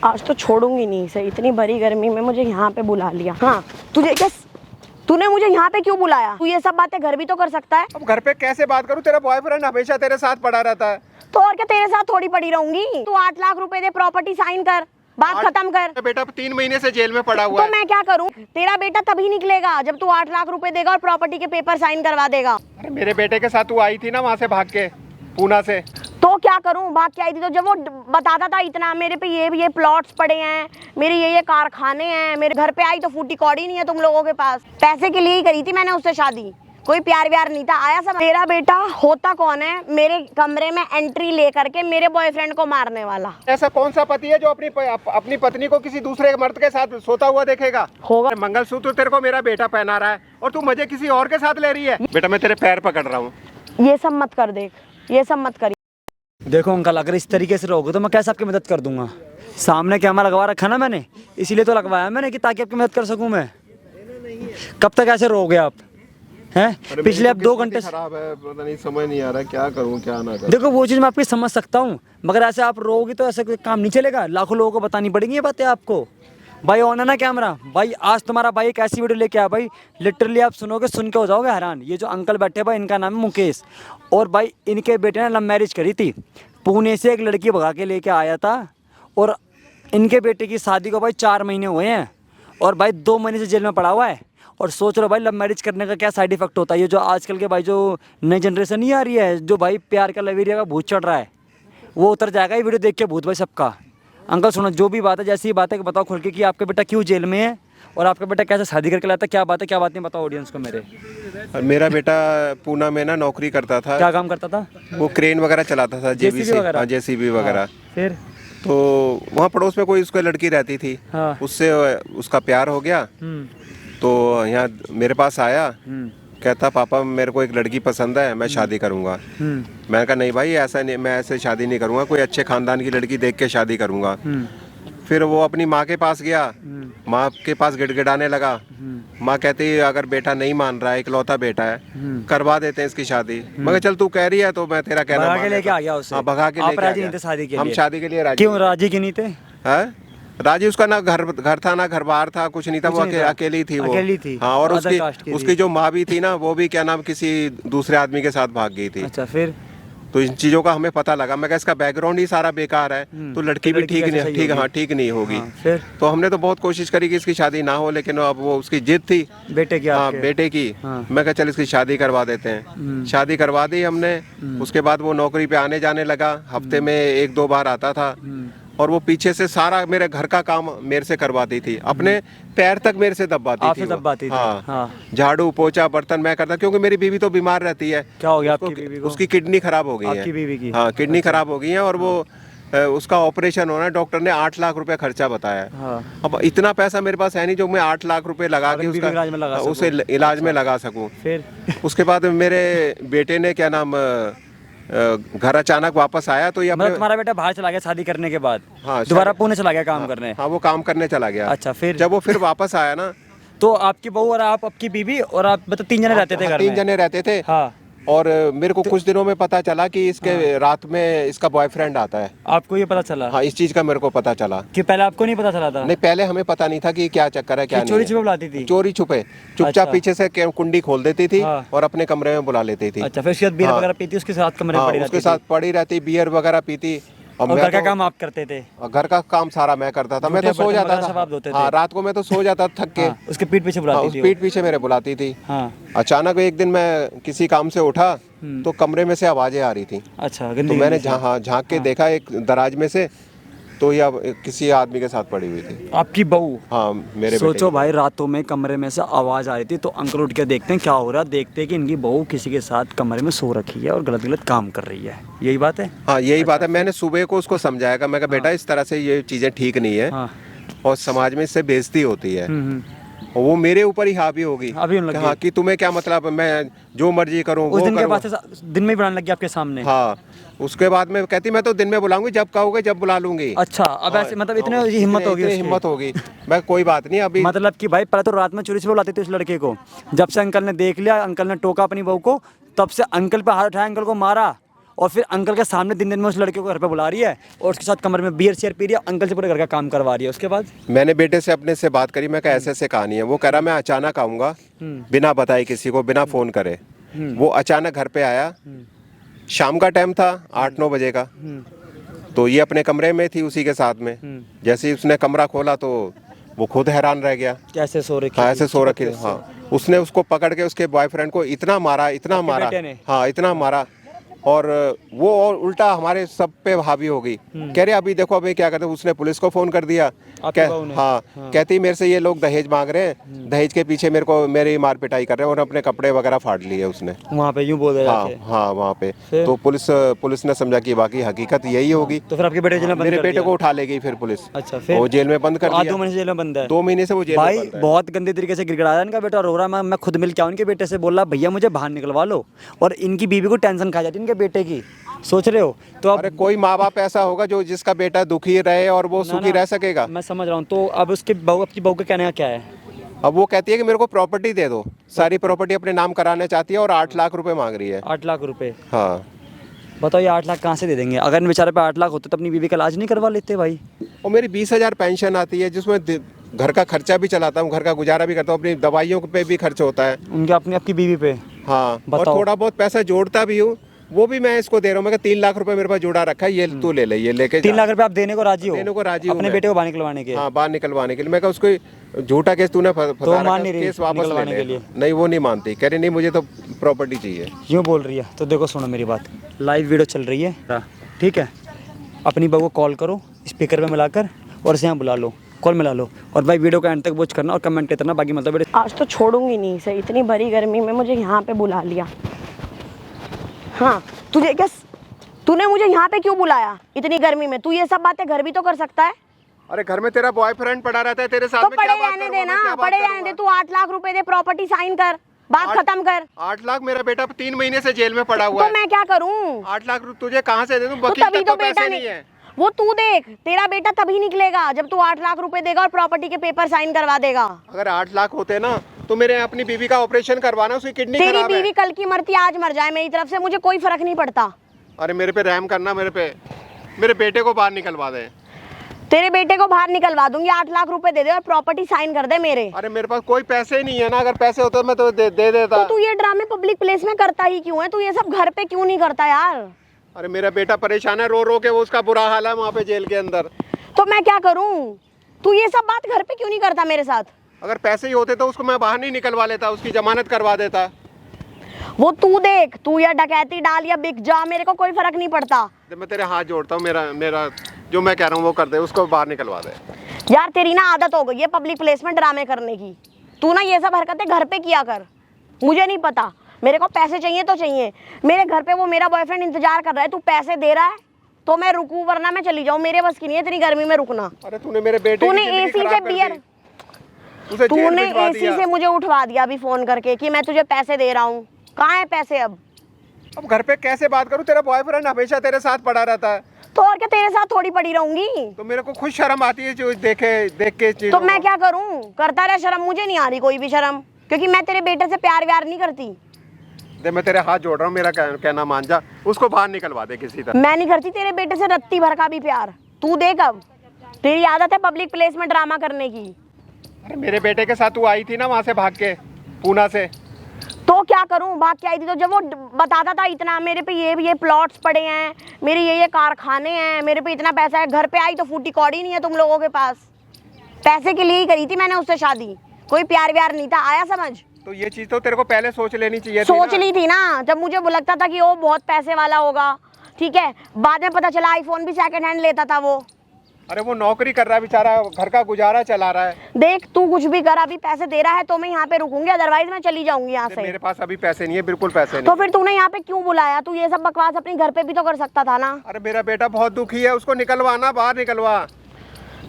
आज तो छोड़ूंगी नहीं इसे, इतनी भरी गर्मी में मुझे यहाँ पे बुला लिया। हाँ तुझे क्या, तूने मुझे यहाँ पे क्यों बुलाया? तू ये सब बातें घर भी तो कर सकता है। अब घर पे कैसे बात करूं, तेरा बॉयफ्रेंड हमेशा तेरे साथ पड़ा रहता है। तो और क्या, तेरे साथ थोड़ी पड़ी रहूंगी। तू 8 लाख रुपए दे, प्रॉपर्टी साइन कर, बात खत्म कर। बेटा 3 महीने से जेल में पड़ा हुआ तो है। मैं क्या करूं? तेरा बेटा तभी निकलेगा जब तू 8 लाख रुपए देगा और प्रॉपर्टी के पेपर साइन करवा देगा। अरे मेरे बेटे के साथ तू आई थी ना वहाँ से भाग के, पूना से। तो क्या करूं, भाग के आई थी तो जब वो बताता था इतना मेरे पे ये प्लॉट्स पड़े हैं, मेरे ये कारखाने हैं, मेरे घर पे आई तो फूटी कौड़ी नहीं है तुम लोगों के पास। पैसे के लिए ही करी थी मैंने उससे शादी, कोई प्यार व्यार नहीं था। आया सब। तेरा बेटा होता कौन है मेरे कमरे में एंट्री लेकर के मेरे बॉयफ्रेंड को मारने वाला? ऐसा कौन सा पति है जो अपनी पत्नी को किसी दूसरे मर्द के साथ सोता हुआ देखेगा? होगा। मंगलसूत्र तेरे को मेरा बेटा पहना रहा है और तू मजे किसी और के साथ ले रही है। बेटा मैं तेरे पैर पकड़ रहा हूँ। ये सब मत कर, देख ये सब मत करिए। देखो अंकल, अगर इस तरीके से रहोगे तो मैं कैसे आपकी मदद कर दूंगा? सामने कैमरा लगवा रखा ना मैंने, इसीलिए तो लगवाया मैंने कि ताकि आपकी मदद कर सकूं मैं। कब तक ऐसे रहोगे आप? हैं पिछले अब 2 घंटे खराब है, पता नहीं, समझ नहीं आ रहा क्या करूं क्या ना करूं। देखो वो चीज़ मैं आपकी समझ सकता हूँ, मगर ऐसे आप रहोगे तो ऐसे कोई काम नहीं चलेगा। लाखों लोगों को बतानी पड़ेंगी ये बातें आपको। भाई ऑन है ना कैमरा? भाई आज तुम्हारा भाई एक ऐसी वीडियो लेके आया, भाई लिटरली आप सुनोगे, सुन के हो जाओगे हैरान। ये जो अंकल बैठे भाई, इनका नाम है मुकेश, और भाई इनके बेटे ने लव मैरिज करी थी। पुणे से एक लड़की भगा के लेके आया था, और इनके बेटे की शादी को भाई 4 महीने हुए हैं, और भाई 2 महीने से जेल में पड़ा हुआ है। और सोच लो भाई लव मैरिज करने का क्या साइड इफेक्ट होता है। ये जो आजकल के भाई जो नई जनरेशन नहीं आ रही है, जो भाई प्यार का लवेरिया का भूत चढ़ रहा है, वो उतर जाएगा ये वीडियो देख के भूत भाई सबका। अंकल सुनो, जो भी बात है, जैसी बात है बताओ खुल के कि आपका बेटा क्यों जेल में है और आपका बेटा कैसे शादी करके लाता है, क्या बात है क्या बात नहीं, बताओ ऑडियंस को मेरे। मेरा बेटा पूना में ना नौकरी करता था। क्या काम करता था? वो क्रेन वगैरह चलाता था, जेबीसी वगैरह, जेसीबी वगैरह। फिर तो वहाँ पड़ोस में कोई उसको लड़की रहती थी, हाँ। उससे उसका प्यार हो गया। तो यहाँ मेरे पास आया, कहता पापा मेरे को एक लड़की पसंद है, मैं शादी करूँगा। मैंने कहा नहीं भाई ऐसा नहीं, मैं ऐसे शादी नहीं करूँगा, कोई अच्छे खानदान की लड़की देख के शादी करूँगा। फिर वो अपनी माँ के पास गया, माँ के पास गिड़गिड़ाने लगा। माँ कहती है अगर बेटा नहीं मान रहा है, इकलौता बेटा है, करवा देते हैं इसकी शादी। मगर चल तू कह रही है तो मैं तेरा कहना भगा के लेके आ गया उससे। हाँ भगा के लेके आ राजी गया। नहीं थे शादी के हम लिए? शादी के लिए राजी। क्यों राजी क्यों नहीं थे? हैं? राजी उसका ना घर था ना घर बार था, कुछ नहीं था, वो अकेली थी वो। अकेली थी। हाँ, और अदर कास्ट की उसकी जो माँ भी थी ना, वो भी क्या नाम किसी दूसरे आदमी के साथ भाग गई थी। अच्छा फिर? तो इन चीजों का हमें पता लगा। मैं कहा इसका बैकग्राउंड ही सारा बेकार है, तो लड़की भी ठीक नहीं होगी। फिर तो हमने तो बहुत कोशिश करी कि इसकी शादी ना हो, लेकिन अब वो उसकी जिद थी बेटे की। हाँ बेटे की। मैं कहा चल इसकी शादी करवा देते हैं। शादी करवा दी हमने। उसके बाद वो नौकरी पे आने जाने लगा, हफ्ते में 1-2 बार आता था, और वो पीछे से सारा मेरे घर का काम मेरे से करवाती थी, अपने पैर तक मेरे से दबाती थी। हाँ, झाड़ू पोछा बर्तन मैं करता, क्योंकि मेरी बीवी तो बीमार रहती है। क्या हो गया आपकी बीवी को? उसकी किडनी खराब हो गई है। आपकी बीवी की? हाँ किडनी खराब हो गई है, और वो उसका ऑपरेशन होना है, डॉक्टर ने 8 लाख रुपए खर्चा बताया। हाँ। अब इतना पैसा मेरे पास है नहीं जो मैं 8 लाख रुपए लगा के उसे इलाज में लगा सकूं। फिर उसके बाद मेरे बेटे ने क्या नाम घर अचानक वापस आया, तो ये मतलब तुम्हारा बेटा बाहर चला गया शादी करने के बाद? हाँ, दोबारा पुणे चला गया काम करने? हाँ वो काम करने चला गया। अच्छा फिर? जब वो फिर वापस आया ना, तो आपकी बहू और आप, आपकी बीवी और आप, मतलब 3 जने रहते थे घर में? 3 जने रहते थे। हाँ। और मेरे को कुछ दिनों में पता चला कि इसके रात में इसका बॉयफ्रेंड आता है। आपको ये पता चला? हाँ इस चीज का मेरे को पता चला। कि पहले आपको नहीं पता चला था? नहीं, पहले हमें पता नहीं था कि क्या चक्कर है क्या नहीं। चोरी छुपे बुलाती थी? चोरी छुपे, चुपचाप पीछे से कुंडी खोल देती थी और अपने कमरे में बुला लेती थी। अच्छा, फिर उसके साथ बियर वगैरह पीती, उसके साथ कमरे में पड़ी रहती? उसके साथ पड़ी रहती, बियर वगैरह पीती। और घर का काम आप करते थे? घर का काम सारा मैं करता था। मैं तो सो जाता था। हाँ रात को मैं तो सो जाता थक के। उसके पीठ पीछे बुलाती थी? पीठ पीछे मेरे बुलाती थी। अचानक एक दिन मैं किसी काम से उठा तो कमरे में से आवाजें आ रही थी। अच्छा। तो मैंने झांक के देखा एक दराज में से, तो यह किसी आदमी के साथ पड़ी हुई थी। आपकी बहू? हाँ मेरे। सोचो भाई, रातों में कमरे में से आवाज आ रही थी, तो अंकल उठ के देखते हैं क्या हो रहा है, देखते हैं कि इनकी बहू किसी के साथ कमरे में सो रखी है और गलत गलत काम कर रही है। यही बात है? हाँ यही बात है। मैंने सुबह को उसको समझाया, मैं कहा बेटा इस तरह से ये चीजें ठीक नहीं है, और समाज में इससे बेइज्जती होती है। और वो मेरे ऊपर ही हावी होगी। हाँ कि तुम्हें क्या मतलब, मैं जो मर्जी करूँ। उस दिन के बाद दिन में बुलाने लग गया आपके सामने? हाँ उसके बाद में कहती मैं तो दिन में बुलाऊंगी, जब कहोगे जब बुला लूंगी। अच्छा, अब ऐसे मतलब इतने हिम्मत होगी? मैं कोई बात नहीं अभी। मतलब कि भाई पहले तो रात में चोरी से बुलाती थी उस लड़के को, जब से अंकल ने देख लिया, अंकल ने टोका अपनी बहू को, तब से अंकल पे हाथ उठाया, अंकल को मारा, और फिर अंकल के सामने दिन में उस लड़के को घर पे बुला रही है और उसके साथ कमरे में बियर शेयर पी रही है, अंकल से पूरे घर का काम करवा रही है। उसके बाद मैंने बेटे से अपने से बात करी, मैं कहा ऐसे ऐसे कहानी है। वो कह रहा मैं अचानक आऊँगा, बिना बताए किसी को, बिना फ़ोन करे। वो अचानक घर पे आया, शाम का टाइम था, 8-9 बजे का। तो ये अपने कमरे में थी उसी के साथ में। जैसे ही उसने कमरा खोला तो वो खुद हैरान रह गया। कैसे सो रखी? हाँ, ऐसे सो रखी। हाँ, उसने उसको पकड़ के उसके बॉयफ्रेंड को इतना मारा, इतना मारा, हाँ इतना मारा। और वो और उल्टा हमारे सब पे हावी हो गई। कह रहे अभी देखो अभी क्या करते। उसने पुलिस को फ़ोन कर दिया। हाँ, कहती मेरे से ये लोग दहेज मांग रहे हैं, दहेज के पीछे मेरी मार पिटाई कर रहे हैं, और अपने कपड़े वगैरह फाड़ लिए उसने वहाँ पे, यूँ बोल रहे हाँ हाँ वहाँ पे। तो पुलिस ने समझा कि बाकी हकीकत यही होगी। तो फिर आपके बेटे जेल में बंद मेरे कर बेटे दिया? को उठा ले गई फिर पुलिस। अच्छा, फिर वो जेल में बंद कर दिया। 2 महीने से जेल में बंद है? 2 महीने से वो जेल में भाई बंद है। बहुत गंदे तरीके से गिड़गिड़ा रहा है इनका बेटा, रो रहा है। मैं खुद मिल के आऊँ इनके बेटे से, बोल रहा भैया मुझे बाहर निकलवा लो। और इनकी बीवी को टेंशन खा जाती है इनके बेटे की, सोच रहे हो? तो अब अरे कोई माँ बाप ऐसा होगा जो जिसका बेटा दुखी रहे और वो सुखी रह सकेगा? मैं समझ रहा हूँ। तो अब उसके बहू, अपनी बहू का कहने का क्या है? अब वो कहती है कि मेरे को प्रॉपर्टी दे दो, सारी प्रॉपर्टी अपने नाम कराना चाहती है, और 8 लाख रुपए मांग रही है। 8 लाख रुपए? हाँ। बताओ ये 8 लाख कहाँ से दे देंगे? अगर इन बेचारे पे 8 लाख होते तो अपनी बीवी का इलाज नहीं करवा लेते भाई? और मेरी 20,000 पेंशन आती है, जिसमें घर का खर्चा भी चलाता हूँ, घर का गुजारा भी करता हूँ, अपनी दवाइयों पे भी खर्च होता है। उनके अपनी आपकी बीवी पे? हाँ, और बताओ। थोड़ा बहुत पैसा जोड़ता भी हूँ, वो भी मैं इसको दे रहा हूँ। मैं कहा 3 लाख रुपए मेरे पास जोड़ा रखा है, ये तू ले ले, ये लेके 3 लाख रुपए आप देने को राजी हो? देने को राजी हूँ अपने मैं। बेटे को बाहर निकलवाने के? हाँ, बाहर निकलवाने के लिए। मैं कहा उसको झूठा केस तूने फंसा तो रखा मान है, नहीं रही केस वापस ले निकलवाने ले। के लिए? नहीं, वो नहीं मानती, कह रही नहीं मुझे तो प्रॉपर्टी चाहिए। यूँ बोल रही है। तो देखो सुनो मेरी बात, लाइव वीडियो चल रही है, ठीक है? अपनी बहू को कॉल करो स्पीकर पे मिलाकर और इसे यहाँ बुला लो, कॉल मिला लो, और भाई वीडियो को एंड तक वॉच करना और कमेंट करना। बाकी मतलब आज तो छोड़ूंगी नहीं इसे, इतनी भरी गर्मी में मुझे यहाँ पे बुला लिया। हाँ, तूने मुझे यहाँ पे क्यों बुलाया इतनी गर्मी में? तू ये सब बातें घर भी तो कर सकता है। अरे घर में तेरा बॉयफ्रेंड पड़ा रहता है, तेरे साथ तो में पड़े क्या बात रहने करूंगा दे मैं, ना, क्या बात पड़े रहने करूंगा? दे। तू 8 लाख रुपए दे, प्रॉपर्टी साइन कर, बात खत्म कर। 8 लाख? मेरा बेटा 3 महीने से जेल में पड़ा हुआ तो है। मैं क्या करूँ? 8 लाख तुझे कहाँ से दे दूं? तो वकील तभी तक तो तो बेटा पैसे नहीं नहीं है। वो तू देख, तेरा बेटा तभी निकलेगा जब तू 8 लाख रुपए देगा और प्रॉपर्टी के पेपर साइन करवा देगा। अगर 8 लाख होते ना तो मेरे अपनी बीवी का ऑपरेशन करवाना, उसकी किडनी तेरी खराब है। बीवी कल की मरती आज मर जाए, मेरी तरफ से मुझे कोई फर्क नहीं पड़ता। अरे मेरे पे रहम करना, मेरे बेटे को बाहर निकलवा दे। तेरे बेटे को बाहर निकलवा दूंगी, 8 लाख रुपए दे दे और प्रॉपर्टी साइन कर दे मेरे। अरे मेरे पास कोई पैसे ही नहीं है ना, अगर पैसे होते तो मैं तो दे देता। तो तू ये ड्रामे पब्लिक प्लेस में करता ही क्यों है? तू ये सब घर पे क्यों नहीं करता यार? अरे मेरा बेटा परेशान है, रो रो के, वो उसका बुरा हाल है वहाँ पे जेल के अंदर। तो मैं क्या करूं? तू ये सब बात घर पे क्यों नहीं करता मेरे साथ? अगर पैसे ही होते तो उसको मैं बाहर नहीं निकलवा लेता, उसकी जमानत करवा देता। वो तू देख, तू या डकैती डाल या बिक जा, मेरे को कोई फर्क नहीं पड़ता। जब मैं तेरे हाथ जोड़ता हूँ, मेरा जो मैं कह रहा हूँ वो कर दे, उसको बाहर निकलवा दे। यार तेरी ना आदत हो गई है पब्लिक प्लेस में ड्रामे करने की। तू ना ये सब हरकतें घर पे किया कर, मुझे नहीं पता। मेरे को पैसे चाहिए तो चाहिए, मेरे घर पे वो मेरा बॉयफ्रेंड इंतजार कर रहा है। तू पैसे दे रहा है तो मैं रुकूं, वरना मैं चली जाऊं। मेरे बस की नहीं है इतनी गर्मी में रुकना। अरे तूने मेरे बेटे तूने की जिंदगी एसी से खराब कर दी। बियर, उसे जेल तूने भिजवा एसी दिया। से मुझे उठवा दिया अभी फोन करके कि मैं तुझे पैसे दे रहा हूँ। कहाँ है पैसे? अब घर पे कैसे बात करूं? तेरा बॉयफ्रेंड हमेशा तेरे साथ पड़ा रहता है। तो और क्या, तेरे साथ थोड़ी पड़ी रहूंगी? तो मेरे को खुद शर्म आती है जो देख के चीज़ों तो मैं को। क्या करूं? करता रहा शर्म, मुझे नहीं आ रही कोई भी शर्म, क्योंकि मैं तेरे बेटे से प्यार व्यार नहीं करती। दे, मैं तेरे हाथ जोड़ रहा हूँ, मेरा कहना मान जा, उसको बाहर निकलवा दे किसी तरह। मैं नहीं करती तेरे बेटे से रत्ती भर का भी प्यार। तू देख, अब तेरी आदत है पब्लिक प्लेस में ड्रामा करने की। अरे मेरे बेटे के साथ तू आई थी ना वहाँ से भाग के, पूना से। तो क्या करूं? भाग के आई थी तो जब वो बताता था इतना मेरे पे ये प्लॉट्स पड़े हैं, मेरे ये कारखाने हैं, मेरे पे इतना पैसा है, घर पे आई तो फूटी कौड़ी नहीं है तुम लोगों के पास। पैसे के लिए ही करी थी मैंने उससे शादी, कोई प्यार व्यार नहीं था। आया समझ? तो ये चीज़ तो तेरे को पहले सोच लेनी चाहिए थी सोच ना। ली थी ना, जब मुझे वो लगता था कि वो बहुत पैसे वाला होगा, ठीक है। बाद में पता चला आईफोन भी सेकंड हैंड लेता था वो। अरे वो नौकरी कर रहा है बेचारा, घर का गुजारा चला रहा है। देख, तू कुछ भी कर, अभी पैसे दे रहा है तो मैं यहाँ पे रुकूंगी, अदरवाइज मैं चली जाऊंगी यहाँ से। मेरे पास अभी पैसे नहीं है, बिल्कुल पैसे नहीं। तो फिर तूने यहाँ पे क्यों बुलाया? तू ये सब बकवास अपने घर पे भी तो कर सकता था ना। अरे मेरा बेटा बहुत दुखी है, उसको निकलवाना, बाहर निकलवा।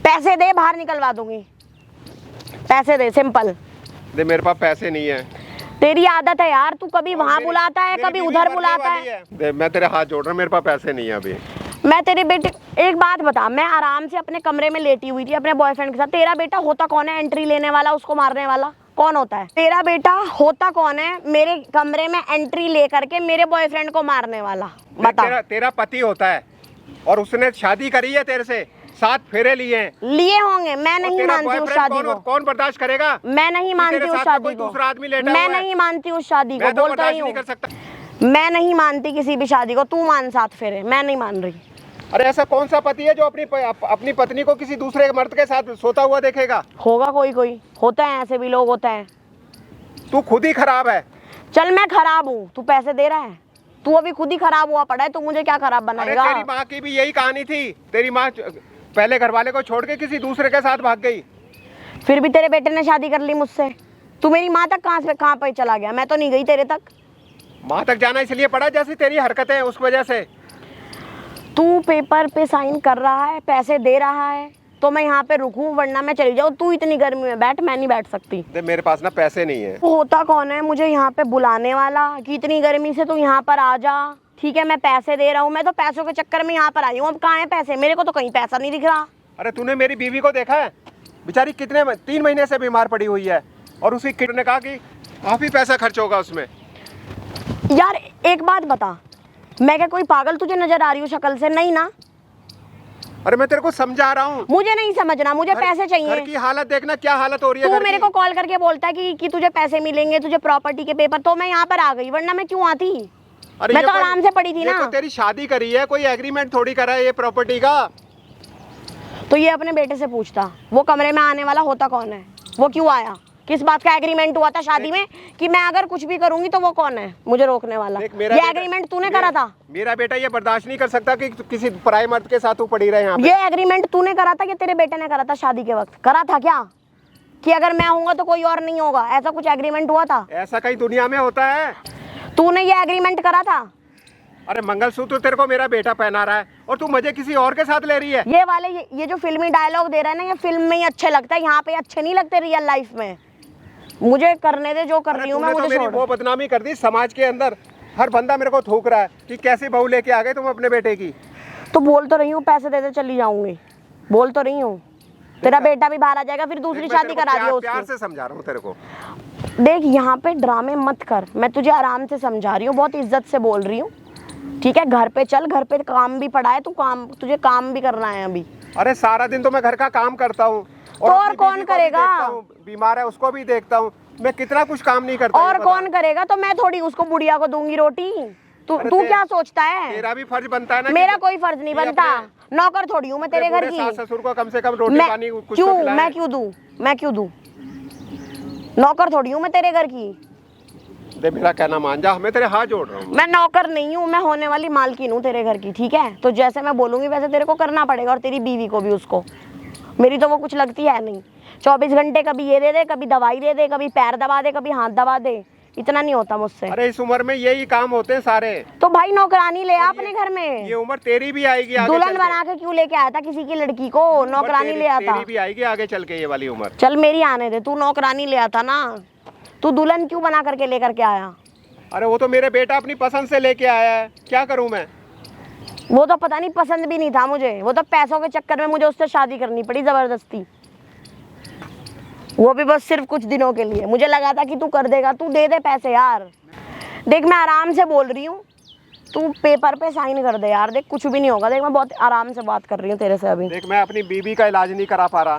पैसे दे, बाहर निकलवा दूंगी। पैसे दे, सिंपल। दे, मेरे पास पैसे नहीं है। तेरी आदत है यार, तू कभी वहाँ बुलाता है, कभी उधर बुलाता है। दे, मैं तेरे हाथ जोड़ रहा हूँ, मेरे पास पैसे नहीं है अभी। मैं तेरे बेटे, एक बात बता, मैं आराम से अपने कमरे में लेटी हुई थी अपने बॉयफ्रेंड के साथ, तेरा बेटा होता कौन है एंट्री लेने वाला, उसको मारने वाला? कौन होता है तेरा बेटा? होता कौन है मेरे कमरे में एंट्री लेकर के मेरे बॉयफ्रेंड को मारने वाला? बता। तेरा पति होता है और उसने शादी करी है तेरे से, 7 फेरे लिए हैं। लिए होंगे, मैं नहीं मानती उस शादी को। कौन बर्दाश्त करेगा? मैं नहीं मानती उस शादी को। दूसरा आदमी लेटा मैं हुआ है। नहीं मानती उस शादी को, मैं तो बोलता बर्दाश्त ही नहीं कर हूँ। सकता। मैं नहीं मानती किसी भी शादी को। तू मान 7 फेरे, मैं नहीं मान रही। अरे ऐसा कौन सा पति है जो अपनी पत्नी को किसी दूसरे मर्द के साथ सोता हुआ देखेगा? होगा कोई, होते हैं ऐसे भी लोग, होते हैं। तू खुद ही खराब है। चल मैं खराब हूँ, तू पैसे दे रहा है, तू अभी खुद ही खराब हुआ पड़ा है, तू मुझे क्या खराब अरे बनाएगा? तेरी माँ की भी यही कहानी थी। तेरी माँ पहले घर वाले को छोड़ के किसी दूसरे के साथ भाग गई। फिर भी तेरे बेटे ने शादी कर ली मुझसे। तू मेरी माँ तक कहाँ पे चला गया? मैं तो नहीं गई तेरे तक। माँ तक जाना इसलिए पड़ा जैसी तेरी हरकतें हैं उस वजह से। तू पेपर पे साइन कर रहा है, पैसे दे रहा है, तो मैं यहाँ पे रुकूं, वरना मैं चली जाऊँ। तू इतनी गर्मी में बैठ, मैं नहीं बैठ सकती। मेरे पास ना पैसे नहीं है। होता कौन है मुझे यहाँ पे बुलाने वाला कि इतनी गर्मी से तू यहाँ पर आ जा? ठीक है, मैं पैसे दे रहा हूँ, मैं तो पैसों के चक्कर में यहाँ पर आई हूँ। अब कहाँ है पैसे? मेरे को तो कहीं पैसा नहीं दिख रहा। अरे तूने मेरी बीवी को देखा है? बेचारी 3 महीने से बीमार पड़ी हुई है और उसी किट ने कहा कि काफी पैसा खर्च होगा उसमें। यार एक बात बता, मैं क्या कोई पागल तुझे नजर आ रही हूँ शक्ल से? नहीं ना। अरे मैं तेरे को समझा रहा हूँ। मुझे नहीं समझना, मुझे पैसे चाहिए। घर की हालत देखना, क्या हालत हो रही है। तू मेरे को कॉल करके बोलता है कि तुझे पैसे मिलेंगे, तुझे प्रॉपर्टी के पेपर, तो मैं यहाँ पर आ गई, वरना मैं क्यों आती? मैं तो आराम से पड़ी थी ना। तो तेरी शादी करी है, कोई एग्रीमेंट थोड़ी करा है ये प्रॉपर्टी का। तो ये अपने बेटे से पूछता, वो कमरे में आने वाला होता कौन है? वो क्यों आया? किस बात का एग्रीमेंट हुआ था शादी में कि मैं अगर कुछ भी करूंगी तो वो कौन है मुझे रोकने वाला? ये एग्रीमेंट तूने करा था? मेरा बेटा ये बर्दाश्त नहीं कर सकता कि किसी पराये मर्द के साथ तू पड़ी रहे यहाँ पे। ये एग्रीमेंट तूने करा था कि तेरे बेटे ने करा था? शादी के वक्त करा था क्या कि अगर मैं आऊंगा तो कोई और नहीं होगा? ऐसा कुछ एग्रीमेंट हुआ था? ऐसा कहीं दुनिया में होता है? तूने ये एग्रीमेंट करा था? अरे मंगलसूत्र तेरे को मेरा बेटा पहना रहा है और तू मजे किसी और के साथ ले रही है। ये वाले ये जो फिल्मी डायलॉग दे रहा है ना, ये फिल्म में ही अच्छे लगता है, यहाँ पे अच्छे नहीं लगते रियल लाइफ में। मुझे करने दे जो कर रही हूँ मैं, मुझे मेरी वो बदनामी कर दी समाज के अंदर। हर बंदा मेरे को थूक रहा है कि कैसी बहू लेके आ गए तुम अपने बेटे की। तो बोल तो रही हूँ पैसे दे दे चली जाऊंगी, बोल तो रही हूँ। तेरा बेटा भी बाहर आ जाएगा, फिर दूसरी शादी करा दियो उसकी। प्यार से समझा रहा हूँ तेरे को। देख यहाँ पे ड्रामे मत कर, मैं तुझे आराम से समझा रही हूँ, बहुत इज्जत से बोल रही हूँ, ठीक है? घर पे चल, घर पे काम भी पड़ा है, तुझे काम भी करना है अभी। अरे सारा दिन तो मैं घर का काम करता हूँ और कौन करेगा? बीमार है उसको भी देखता हूँ, मैं कितना कुछ काम नहीं करता। और कौन करेगा? तो मैं थोड़ी उसको बुढ़िया को दूंगी रोटी? तू क्या सोचता है? तेरा भी फर्ज बनता है ना। मेरा कोई फर्ज नहीं बनता, नौकर थोड़ी हूँ मैं तेरे घर की। सास ससुर को कम से कम रोटी पानी कुछ तो खिलाए। मैं क्यों दूं? नौकर थोड़ी हूँ मैं तेरे घर की। दे मेरा कहना मान जा, मैं तेरे हाथ जोड़ रहा हूँ। मैं नौकर नहीं हूँ, मैं होने वाली मालकिन हूँ तेरे घर की, ठीक है? तो जैसे मैं बोलूंगी वैसे तेरे को करना पड़ेगा, और तेरी बीवी को भी। उसको मेरी तो वो कुछ लगती है नहीं। 24 घंटे कभी ये दे दे, कभी दवाई दे दे, कभी पैर दबा दे, कभी हाथ दबा दे, इतना नहीं होता मुझसे। अरे इस उम्र में यही काम होते हैं सारे। तो भाई नौकरानी ले आ अपने घर में। ये उम्र तेरी भी आएगी आगे दुल्हन बना के क्यों लेके आया था किसी की लड़की को? नौकरानी ले आता। तेरी भी आएगी आगे चल के ये वाली उम्र। चल मेरी आने दे, तू नौकरानी ले आता ना, तू दुल्हन क्यों बना करके लेकर के आया? अरे वो तो मेरे बेटा अपनी पसंद से लेके आया है, क्या करूं मैं? वो तो पता नहीं पसंद भी नहीं था मुझे, वो तो पैसों के चक्कर में मुझे उससे शादी करनी पड़ी जबरदस्ती, वो भी बस सिर्फ कुछ दिनों के लिए। मुझे लगा था कि तू कर देगा, तू दे दे पैसे यार। देख मैं आराम से बोल रही हूँ, तू पेपर पे साइन कर दे यार। देख कुछ भी नहीं होगा, देख मैं बहुत आराम से बात कर रही हूँ तेरे से अभी। देख मैं अपनी बीवी का इलाज नहीं करा पा रहा,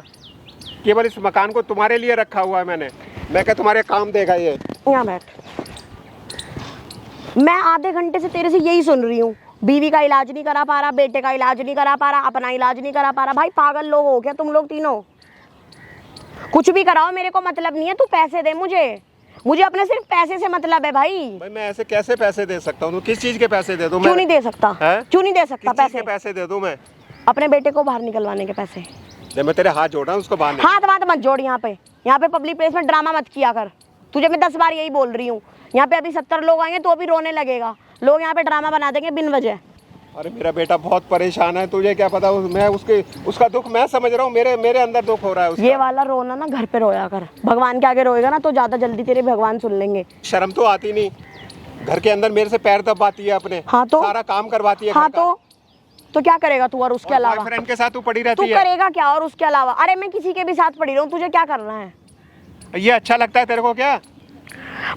केवल इस मकान को तुम्हारे लिए रखा हुआ है मैंने। मैं क्या तुम्हारे काम देगा ये? यहाँ बैठ। मैं आधे घंटे से तेरे से यही सुन रही हूँ, बीवी का इलाज नहीं करा पा रहा, बेटे का इलाज नहीं करा पा रहा, अपना इलाज नहीं करा पा रहा। भाई पागल लोग हो क्या तुम लोग तीनों? कुछ भी कराओ, मेरे को मतलब नहीं है, तू पैसे दे मुझे अपने सिर्फ पैसे से मतलब है भाई। मैं ऐसे कैसे पैसे दे सकता हूँ? किस चीज के पैसे दे दूँ? क्यों नहीं दे सकता? क्यों नहीं दे सकता? पैसे दे दूँ मैं? अपने बेटे को बाहर निकलवाने के पैसे। मैं तेरे हाथ जोड़ रहा हूँ, उसको बाहर हाथ मत जोड़। यहाँ पे पब्लिक प्लेस में ड्रामा मत किया कर। तुझे मैं 10 बार यही बोल रही हूँ। यहाँ पे अभी 70 लोग आएंगे तो अभी रोने लगेगा, लोग यहाँ पे ड्रामा बना देंगे बिन वजह। अरे मेरा बेटा बहुत परेशान है, तुझे क्या पता? मैं उसका दुख मैं समझ रहा हूँ, मेरे अंदर दुख हो रहा है उसका। ये वाला रोना ना घर पे रोया कर, भगवान के आगे रोएगा ना तो ज्यादा जल्दी तेरे भगवान सुन लेंगे। शर्म तो आती नहीं? घर के अंदर मेरे से पैर दबाती है अपने। हाँ तो सारा काम करवाती है। हाँ तो क्या करेगा तू? और उसके अलावा बॉयफ्रेंड के साथ तू पड़ी रहती है? तू करेगा क्या और उसके अलावा? अरे मैं किसी के भी साथ पड़ी रहूं, तुझे क्या करना है? ये अच्छा लगता है तेरे को क्या?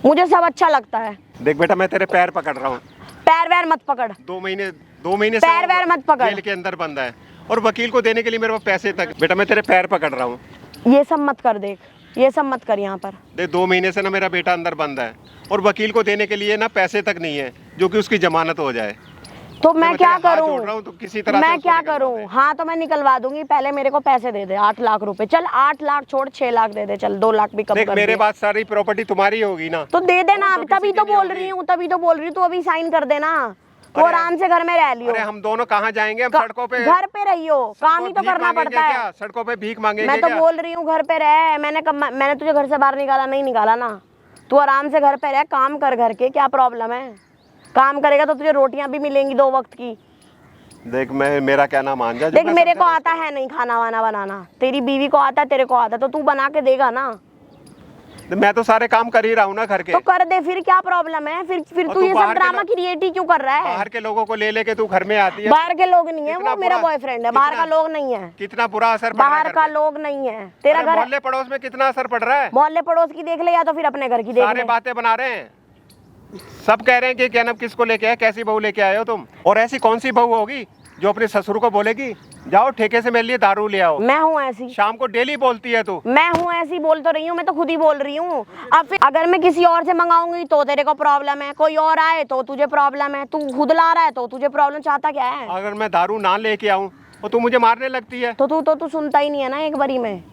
मुझे सब अच्छा लगता है। देख बेटा, मैं तेरे पैर पकड़ रहा हूँ। पैर वैर मत पकड़। 2 महीने से पैर वैर मत पकड़। जेल के अंदर बंद है और वकील को देने के लिए मेरे पास पैसे तक। बेटा मैं तेरे पैर पकड़ रहा हूँ। ये सब मत कर, देख ये सब मत कर यहाँ पर। देख 2 महीने से ना मेरा बेटा अंदर बंद है और वकील को देने के लिए ना पैसे तक नहीं है जो कि उसकी जमानत हो जाए। तो मैं क्या तेरे हाथ जोड़ रहा करूँ? हूँ, तो किसी तरह से मैं उसको क्या निकलवा करूँ? दे। हाँ तो मैं निकलवा दूंगी, पहले मेरे को पैसे दे दे 8 लाख रुपए। चल 8 लाख छोड़, 6 लाख दे दे, चल 2 लाख भी कम देख कर मेरे दे। पास सारी प्रॉपर्टी तुम्हारी होगी ना, तो दे देना, तो तभी किसी तो के लिए बोल होगी। रही हूँ, तभी तो बोल रही हूँ, तू अभी साइन कर देना, तो अरे- आराम से घर में रह लियो। अरे हम दोनों कहाँ जाएंगे? हम सड़कों पे घर पे रहियो, काम ही तो भीख करना मांगेंगे पड़ता क्या? है। सड़कों पे भीख मांगेंगे मैं तो क्या? बोल रही हूँ घर पे रह। मैंने तुझे घर से बाहर निकाला नहीं, निकाला ना। तू आराम से घर पे रह, काम कर घर के, क्या प्रॉब्लम है? काम करेगा तो तुझे रोटियां भी मिलेंगी 2 वक्त की। देख मैं मेरा क्या नाम मान जा। देख मेरे को आता है नहीं खाना वाना बनाना, तेरी बीवी को आता है, तेरे को आता है, तो तू बना के देगा ना। मैं तो सारे काम कर ही रहा हूँ ना घर के। तो कर दे, फिर क्या प्रॉब्लम है? फिर और तू तू ये सब बाहर के ड्रामा लोग- क्रिएट ही क्यों कर रहा है? बाहर के लोगों को ले लेके तू घर में आती है। बाहर के लोग नहीं है, कितना वो मेरा बुरा- बॉयफ्रेंड है, बाहर का कितना- लोग नहीं है। कितना बुरा असर पड़ रहा है बाहर घर का पे। लोग नहीं है। तेरा अरे घर मोहल्ले पड़ोस में कितना असर पड़ रहा है। मोहल्ले पड़ोस की देख ले या तो फिर अपने घर की देख सारे ले। बातें बना रहे हैं, सब कह रहे हैं कि क्या नाम किसको लेके आए, कैसी बहू लेके आए हो तुम। और ऐसी कौन सी बहू होगी जो अपने ससुर को बोलेगी जाओ ठेके से मेरे लिए दारू ले आओ? मैं हूँ ऐसी, शाम को डेली बोलती है तू। मैं हूँ ऐसी, बोल तो रही हूँ, मैं तो खुद ही बोल रही हूँ। अब फिर अगर मैं किसी और से मंगाऊंगी तो तेरे को प्रॉब्लम है, कोई और आए तो तुझे प्रॉब्लम है, तू खुद ला रहा है तो तुझे प्रॉब्लम। चाहता क्या है? अगर मैं दारू ना लेके आऊं तो तू मुझे मारने लगती है। तो तू सुनता ही नहीं है ना। एक बारी में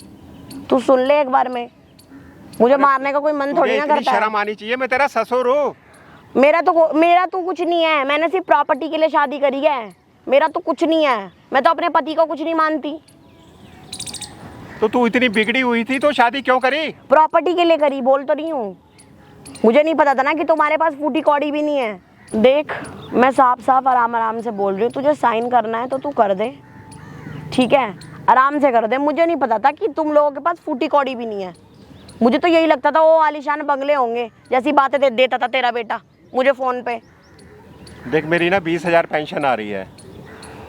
तू सुन ले, एक बार में मुझे मारने का कोई मन तुझे थोड़ी ना इतनी करता है। शर्म आनी चाहिए, मैं तेरा ससुर हूँ। मेरा तो कुछ नहीं है, मैंने सिर्फ प्रॉपर्टी के लिए शादी करी है। मेरा तो कुछ नहीं है, मैं तो अपने पति को कुछ नहीं मानती। तो तू इतनी बिगड़ी हुई थी तो शादी क्यों करी? प्रॉपर्टी के लिए करी, बोल तो रही हूँ। मुझे नहीं पता था ना कि तुम्हारे पास फूटी कौड़ी भी नहीं है। देख मैं साफ साफ आराम आराम से बोल रही हूँ, तुझे साइन करना है तो तू कर दे, ठीक है? आराम से कर दे। मुझे नहीं पता था कि तुम लोगों के पास फूटी कौड़ी भी नहीं है। मुझे तो यही लगता था वो आलीशान बंगले होंगे, जैसी बातें देता था तेरा बेटा मुझे फ़ोन पे। देख मेरी ना 20,000 पेंशन आ रही है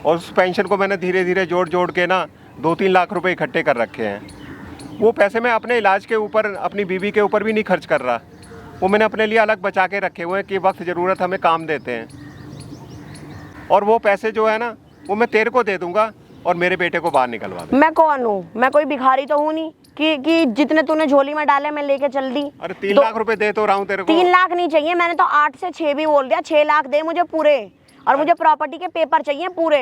और उस पेंशन को मैंने धीरे धीरे जोड़ जोड़ के ना 2-3 लाख रुपए इकट्ठे कर रखे हैं। वो पैसे मैं अपने इलाज के ऊपर, अपनी बीवी के ऊपर भी नहीं खर्च कर रहा। वो मैंने अपने लिए अलग बचा के रखे हुए हैं कि वक्त ज़रूरत हमें काम देते हैं। और वो पैसे जो है ना वो मैं तेरे को दे दूंगा और मेरे बेटे को बाहर निकलवा दूँ। मैं कौन हूँ? मैं कोई भिखारी तो हूँ नहीं कि जितने तूने झोली में डाले मैं लेके चल दी। अरे 3 लाख रुपए दे तो रहा हूँ तेरे को। 3 लाख नहीं चाहिए, मैंने तो 8 से 6 भी बोल दिया। 6 लाख दे मुझे पूरे, और मुझे प्रॉपर्टी के पेपर चाहिए पूरे।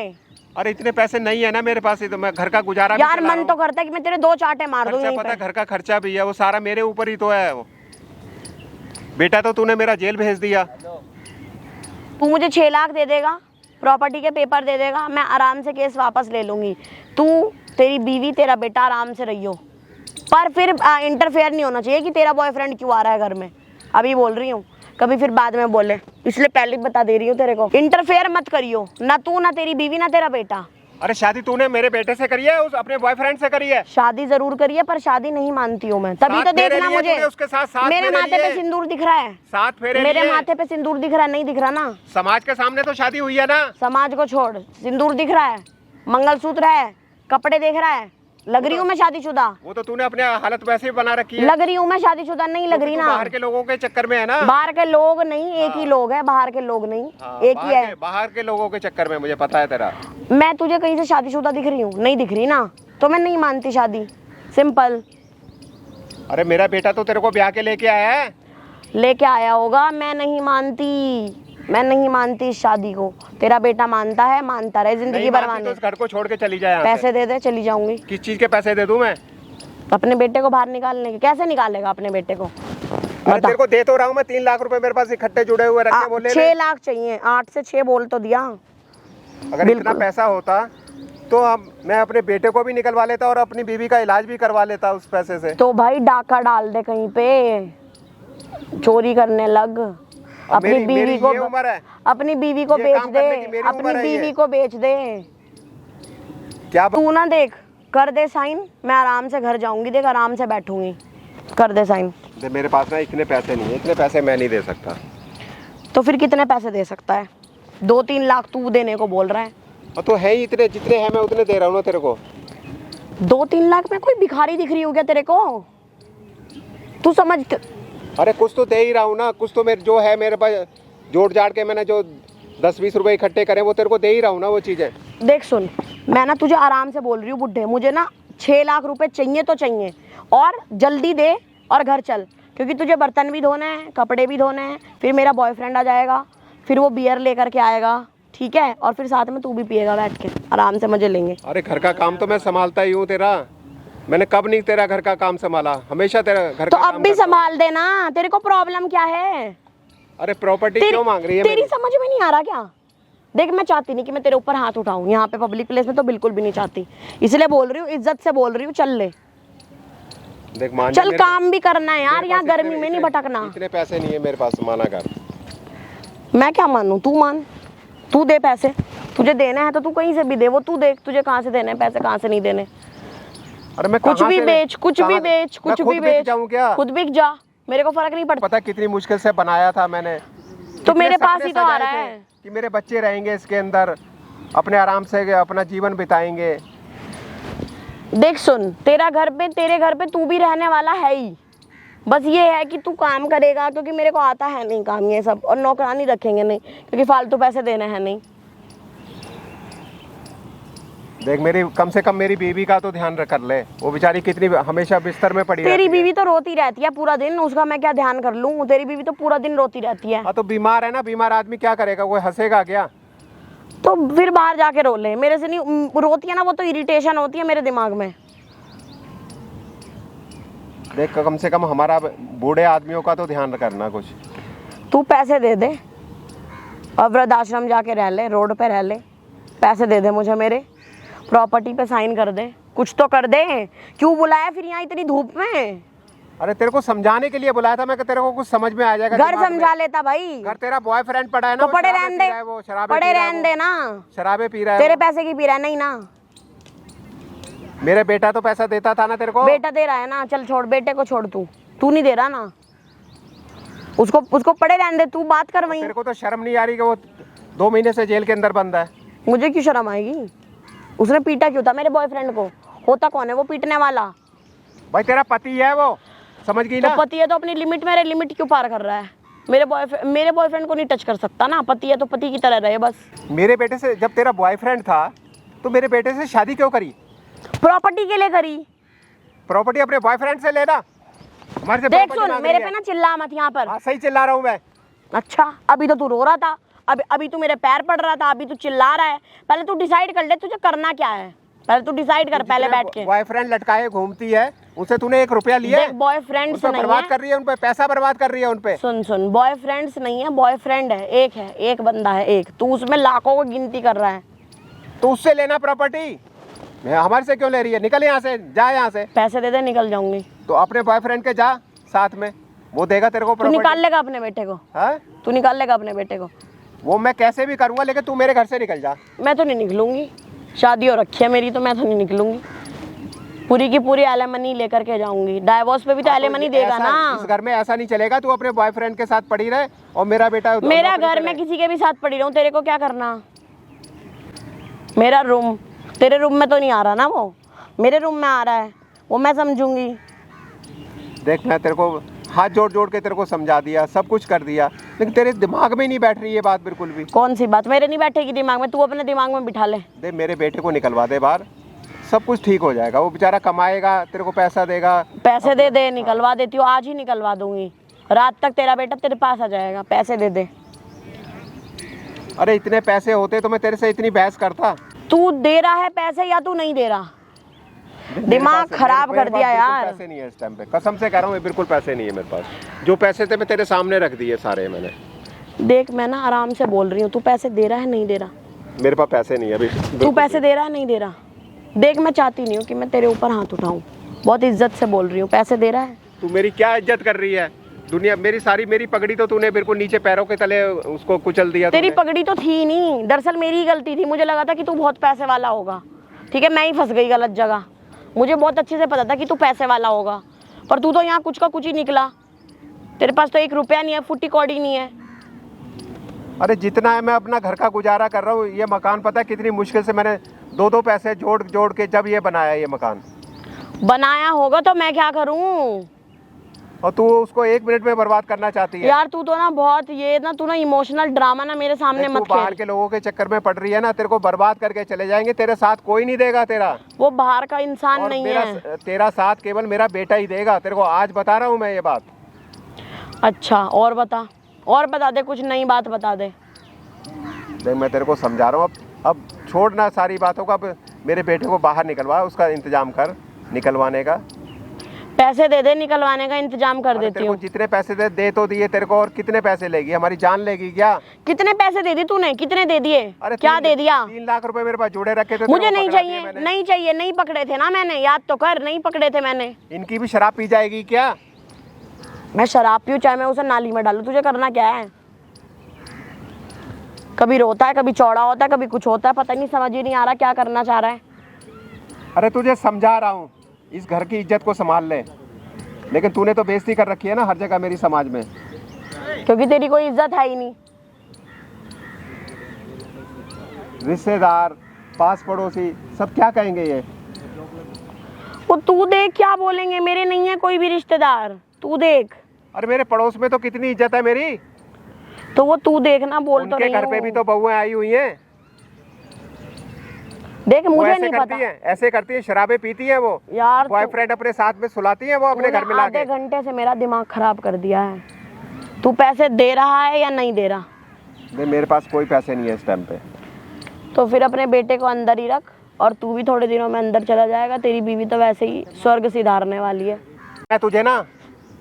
अरे इतने पैसे नहीं है ना मेरे पास, ही तो मैं घर का गुजारा भी यार चला मन रहा तो हूँ। करता है कि मैं तेरे 2 चाटे मार दूं खर्चा यहीं पता है, पे। घर का खर्चा भी है, वो सारा मेरे ऊपर ही तो है। वो बेटा तो तूने मेरा जेल भेज दिया। तू मुझे 6 लाख दे देगा, प्रॉपर्टी के पेपर दे देगा, मैं आराम से केस वापस ले लूंगी। तू, तेरी बीवी, तेरा बेटा आराम से रहियो, पर फिर इंटरफेयर नहीं होना चाहिए कि तेरा बॉयफ्रेंड क्यों आ रहा है घर में। अभी बोल रही हूँ, कभी फिर बाद में बोले, इसलिए पहले ही बता दे रही हूँ तेरे को, इंटरफेयर मत करियो, ना तू, ना तेरी बीवी, ना तेरा बेटा। अरे शादी तूने मेरे बेटे से करी है, उस अपने बॉयफ्रेंड से करी है? शादी जरूर करी है पर शादी नहीं मानती हूँ मैं। तभी साथ तो फेरे देखना लिए मुझे, तूने उसके साथ, साथ मेरे फेरे माथे पे लिए। सिंदूर दिख रहा है, 7 फेरे मेरे लिए। माथे पे सिंदूर दिख रहा है, नहीं दिख रहा ना? समाज के सामने तो शादी हुई है ना। समाज को छोड़, सिंदूर दिख रहा है, मंगलसूत्र है, कपड़े देख रहा है, लग रही हूँ मैं शादीशुदा? वो तो तूने अपने हालत वैसे ही बना रखी है। लग रही हूँ मैं शादीशुदा? नहीं लग वो रही तो ना। बाहर के लोगों के चक्कर में है ना। बाहर के लोग नहीं, एक ही लोग है, बाहर के लोग नहीं, हाँ, एक ही है। बाहर के लोगों के चक्कर में, मुझे पता है तेरा। मैं तुझे कहीं से शादीशुदा दिख रही हूँ? नहीं दिख रही ना, तो मैं नहीं मानती शादी, सिंपल। अरे मेरा बेटा तो तेरे को ब्याह के लेके आया है। लेके आया होगा, मैं नहीं मानती, मैं नहीं मानती इस शादी को। तेरा बेटा मानता है, मानता रहे जिंदगी नहीं भर मानती तो माने। इस घर को छोड़ के चली जाए यहाँ से। पैसे दे दे, चली जाऊंगी। किस चीज के पैसे दे दूं मैं? अपने बेटे को बाहर निकालने के। कैसे निकालेगा अपने बेटे को? अरे तेरे को दे तो रहा हूँ मैं, 3 लाख रुपए मेरे पास इकट्ठे जुड़े हुए रखे, वो ले ले। 6 लाख चाहिए, 8 से 6 बोल तो दिया। अगर इतना पैसा होता तो मैं अपने बेटे को भी निकलवा लेता और अपनी बीवी का इलाज भी करवा लेता उस पैसे से। तो भाई डाका डाल दे कहीं पे, चोरी करने लग। अपनी मेरी बीवी ये को, उम्र है, अपनी बीवी को ये बेच काम दे, करने की मेरी अपनी उम्र है ये। बीवी को बेच दे। क्या तू ना देख, कर दे साइन, मैं आराम से घर जाऊंगी, देख आराम से बैठूंगी, कर दे साइन। मेरे पास ना इतने पैसे नहीं है, इतने पैसे मैं नहीं दे सकता। तो फिर कितने पैसे दे सकता है? 2-3 लाख तू देने को बोल रहा है। और तो है ही इतने, जितने हैं मैं उतने दे रहा हूँ ना तेरे को। 2-3 लाख में कोई भिखारी दिख रही हूँ क्या तेरे को? तू समझ। अरे कुछ तो दे ही रहा हूँ ना, कुछ तो मेरे जो है मेरे पास जोड़ जाड़ के मैंने जो 10-20 रुपए इकट्ठे करे वो तेरे को दे ही रहा हूँ ना वो चीज़ें। देख सुन, मैं ना तुझे आराम से बोल रही हूँ बुड्ढे, मुझे ना 6 लाख रुपए चाहिए तो चाहिए, और जल्दी दे और घर चल, क्योंकि तुझे बर्तन भी धोने हैं, कपड़े भी धोने हैं, फिर मेरा बॉयफ्रेंड आ जाएगा, फिर वो बियर लेकर के आएगा, ठीक है, और फिर साथ में तू भी पिएगा बैठ के, आराम से मजे लेंगे। अरे घर का काम तो मैं संभालता ही हूँ तेरा, मैंने कब नहीं तेरा घर का काम संभाला, हमेशा तेरा घर तो का अब काम भी करता हूँ। संभाल देना, तेरे को प्रॉब्लम क्या है? अरे प्रॉपर्टी क्यों मांग रही है तेरी मेरी? समझ में नहीं आ रहा क्या? देख मैं चाहती नहीं कि मैं तेरे ऊपर हाथ उठाऊं, यहाँ पे पब्लिक प्लेस में तो बिल्कुल भी नहीं चाहती, इसलिए बोल रही हूँ, इज्जत से बोल रही हूँ, चल ले, देख मान जा, चल मेरे काम भी करना है यार, मेरे यहाँ पास गर्मी इतने- में नहीं इतने- भटकना। इतने पैसे नहीं है मेरे पास, माना कर। मैं क्या मानूं, तू मान, तू दे पैसे, तुझे देना है तो तू कहीं से भी दे, वो तू देख तुझे कहाँ से देने हैं पैसे, कहाँ से नहीं देने। अरे मैं कुछ कहाँ भी से- बेच, कुछ भी कहाँ- बेच, मैं कुछ खुद भी बिक बेच, जाऊँ क्या? खुद बिक जा, मेरे को फर्क नहीं पड़ता। पता कितनी मुश्किल से बनाया था मैंने, तो कितने मेरे पास सपने ही तो आ सजाए रहा थे है। कि मेरे बच्चे रहेंगे इसके अंदर, अपने आराम से अपना जीवन बिताएंगे। देख सुन, तेरे घर पे तू भी रहने वाला है ही, बस ये है कि तू काम करेगा, क्योंकि मेरे को आता है नहीं काम ये सब, और नौकरानी रखेंगे नहीं, क्योंकि फालतू पैसे देने हैं नहीं। देख मेरी कम से कम मेरी बीवी का तो ध्यान कर ले, वो बेचारी कितनी हमेशा बिस्तर में पड़ी तेरी रहती है। बीवी तो रोती रहती है पूरा दिन, उसका मैं क्या ध्यान कर लूं? तेरी बीवी तो पूरा दिन रोती रहती है। हाँ तो बीमार है ना, बीमार आदमी क्या करेगा, कोई हंसेगा क्या? तो फिर बाहर जाके रो ले, मेरे से नहीं रोती है ना, वो तो इरिटेशन होती है मेरे दिमाग में। देख कम से कम हमारा बूढ़े आदमियों का तो ध्यान करना कुछ। तू पैसे दे दे और वृद्धाश्रम जाके रह ले, रोड पे रह ले, पैसे दे दे मुझे, मेरे प्रॉपर्टी पे साइन कर दे, कुछ तो कर दे। क्यों बुलाया फिर यहाँ इतनी धूप में? अरे तेरे को समझाने के लिए बुलाया था मैं कि तेरे को कुछ समझ में आ जाएगा। घर दिमाग में। समझा लेता भाई। घर तेरा बॉयफ्रेंड पड़ा है ना, तो वो पड़े शराबें रहने पी रहा है, वो दे, शराबें पड़े पी रहा है, रहने वो दे ना, शराबें पी रहा है तेरे वो। पैसे की पी रहा है नहीं ना? मेरे बेटा तो पैसा देता था ना तेरे को। बेटा दे रहा है ना, चल छोड़, बेटे को छोड़, तू नहीं दे रहा ना, उसको पड़े रहने दे, तू बात कर वहीं। तेरे को तो शर्म नहीं आ रही कि वो 2 महीने से जेल के अंदर बंद है। मुझे क्यों शर्म आएगी? उसने पीटा क्यों था मेरे बॉयफ्रेंड को? होता कौन है वो पीटने वाला? भाई तेरा पति है वो, समझ गई तो ना? पति है तो अपनी लिमिट, मेरे लिमिट क्यों पार कर रहा है? मेरे बॉयफ्रेंड को नहीं टच कर सकता ना, पति है तो पति की तरह रहे बस। मेरे बेटे से जब तेरा बॉयफ्रेंड था तो मेरे बेटे से शादी क्यों करी? प्रॉपर्टी के लिए करी। प्रॉपर्टी अपने बॉयफ्रेंड से लेना, हमारे से देख property सुन, मांग मेरे रही पे है। ना चिल्ला मत यहाँ पर। हाँ सही चिल्ला रहा हूँ मैं। अच्छा, अभी तो तू रो रहा था, अभी तू मेरे पैर पड़ रहा था, अभी तू चिल्ला रहा है। पहले तू डिसाइड कर ले तुझे करना क्या है, पहले तू डिसाइड कर, पहले बैठ के। बॉयफ्रेंड लटकाए घूमती है, उनसे तूने 1 रुपया लिया है? देख बॉयफ्रेंड्स उन पे नहीं बर्बाद है, कर रही है, उन पे पैसा बर्बाद कर रही है उन पे। सुन, बॉयफ्रेंड्स नहीं है, बॉयफ्रेंड है, एक बंदा है एक, तू उसमें लाखों को गिनती कर रहा है। तो उससे लेना प्रॉपर्टी, हमारे से क्यों ले रही है? निकल यहाँ से, जा यहाँ से। पैसे दे दे, निकल जाऊंगी। तो अपने बॉयफ्रेंड के जा साथ में, वो देगा तेरे को तू निकाल प्रॉपर्टी। लेगा अपने बेटे को, हाँ तू निकाल लेगा अपने बेटे को। वो मैं कैसे भी करूँगा, लेकिन तू मेरे घर से निकल जा। मैं तो नहीं निकलूंगी, शादी हो रखी है मेरी, तो मैं तो नहीं निकलूंगी। पूरी की पूरी एलिमनी लेकर के जाऊंगी, डाइवोर्स पे भी तो एलिमनी देगा ना। इस घर में ऐसा नहीं चलेगा, तू अपने बॉयफ्रेंड के साथ पड़ी रहे और मेरा बेटा मेरा नौकरी घर करे। में किसी के भी साथ पड़ी रहूं, तेरे को क्या करना? मेरा रूम, तेरे रूम में तो नहीं आ रहा ना वो, मेरे रूम में आ रहा है, वो मैं समझूंगी। देख मैं तेरे को हाथ जोड़ जोड़ के तेरे को समझा दिया, सब कुछ कर दिया, लेकिन तेरे दिमाग में नहीं बैठ रही ये बात बिल्कुल भी। कौन सी बात मेरे नहीं बैठेगी दिमाग में? तू अपने दिमाग में बिठा ले। दे मेरे बेटे को निकलवा दे बाहर, सब कुछ ठीक हो जाएगा। वो बेचारा कमाएगा, तेरे को पैसा देगा। पैसे दे दे, निकलवा देती हूँ, आज ही निकलवा दूंगी, रात तक तेरा बेटा तेरे पास आ जाएगा। पैसे दे दे। अरे इतने पैसे होते तो मैं तेरे से इतनी बहस करता। तू दे रहा है पैसे या तू नहीं दे रहा? मेरे दिमाग पास- खराब मेरे कर पास दिया बिल्कुल यार। पैसे नहीं है इस टाइम पे, कसम से कह रहा हूँ, बिल्कुल पैसे नहीं है मेरे पास। जो पैसे थे मैं तेरे सामने रख दिए सारे मैंने। देख मैं ना आराम से बोल रही हूँ, तू पैसे दे रहा है नहीं दे रहा? मेरे पास पैसे नहीं है अभी। तू पैसे दे रहा है नहीं दे रहा? देख मैं चाहती नहीं हूँ कि मैं तेरे ऊपर हाथ उठाऊं, बहुत इज्जत से बोल रही हूँ। पैसे दे रहा है? तू मेरी क्या इज्जत कर रही है? दुनिया मेरी पगड़ी तो तूने बिल्कुल नीचे पैरों के तले उसको कुचल दिया। तेरी तूने। पगड़ी तो थी नहीं, दरअसल मेरी ही गलती थी। मुझे लगा था कि तू बहुत पैसे वाला होगा, ठीक है, मैं ही फंस गई गलत जगह। मुझे बहुत अच्छे से पता था कि तू पैसे वाला होगा, पर तू तो यहाँ कुछ का कुछ ही निकला। तेरे पास तो 1 रुपया नहीं है, फुट्टी कौड़ी नहीं है। अरे जितना है मैं अपना घर का गुजारा कर रहा हूँ। ये मकान पता है कितनी मुश्किल से मैंने 2-2 पैसे जोड़ जोड़ के जब ये बनाया ये मकान। बनाया होगा तो मैं क्या करूँ? और तू उसको 1 मिनट में बर्बाद करना चाहती है। यार तू तो ना बहुत ये ना तू ना इमोशनल ड्रामा ना मेरे सामने देख, तू मत बाहर खेल। के लोगों के चक्कर में पड़ रही है ना, तेरे को बर्बाद करके चले जाएंगे, तेरे साथ कोई नहीं देगा तेरा। वो बाहर का इंसान और नहीं है। तेरा साथ केवल मेरा बेटा ही देगा, तेरे को आज बता रहा हूँ मैं ये बात। अच्छा और बता दे, कुछ नई बात बता दे। देख मैं तेरे को समझा रहा हूँ, अब छोड़ना सारी बातों का। अब मेरे बेटे को बाहर निकलवा, उसका इंतजाम कर निकलवाने का। पैसे दे दे, निकलवाने का इंतजाम कर देती तेरे को हूँ। जितने पैसे दे तो दिए तेरे को, और कितने पैसे लेगी? हमारी जान लेगी क्या? कितने पैसे दे दिए तूने? कितने दे दिए? अरे क्या दे दिया? 3 लाख रुपए मेरे पास जुड़े रखे थे, मुझे नहीं चाहिए, नहीं चाहिए। नहीं पकड़े थे ना मैंने, याद तो कर, नहीं पकड़े थे मैंने। इनकी भी शराब पी जाएगी क्या? मैं शराब पीऊँ चाहे मैं उसे नाली में डालूं, तुझे करना क्या है? कभी रोता है, कभी चौड़ा होता है, कभी कुछ होता है, पता नहीं, समझ ही नहीं आ रहा क्या करना चाह रहा है। अरे तुझे समझा रहा हूँ, इस घर की इज्जत को संभाल ले। लेकिन तूने तो बेइज्जती कर रखी है ना हर जगह मेरी समाज में। क्योंकि तेरी कोई इज्जत है ही नहीं। रिश्तेदार, पास पड़ोसी सब क्या कहेंगे ये? वो तू देख क्या बोलेंगे, मेरे नहीं है कोई भी रिश्तेदार, तू देख। अरे मेरे पड़ोस में तो कितनी इज्जत है मेरी। तो वो तू देखना, बोल तो उनके रही घर पे भी हूँ। तो बहुएं आई हुई हैं। देख वो मुझे ऐसे नहीं करती पता हैं, ऐसे करती हैं, शराबें पीती हैं वो। यार। बॉयफ्रेंड अपने साथ में सुलाती हैं वो अपने घर में आधे लाके। घंटे से मेरा दिमाग खराब कर दिया है। तू पैसे दे रहा है या नहीं दे रहा? नहीं, मेरे पास कोई पैसे नहीं है इस टाइम पे। तो फिर अपने बेटे को अंदर ही रख, और तू भी थोड़े दिनों में अंदर चला जाएगा। तेरी बीवी तो वैसे ही स्वर्ग सिधारने वाली है। मैं तुझे ना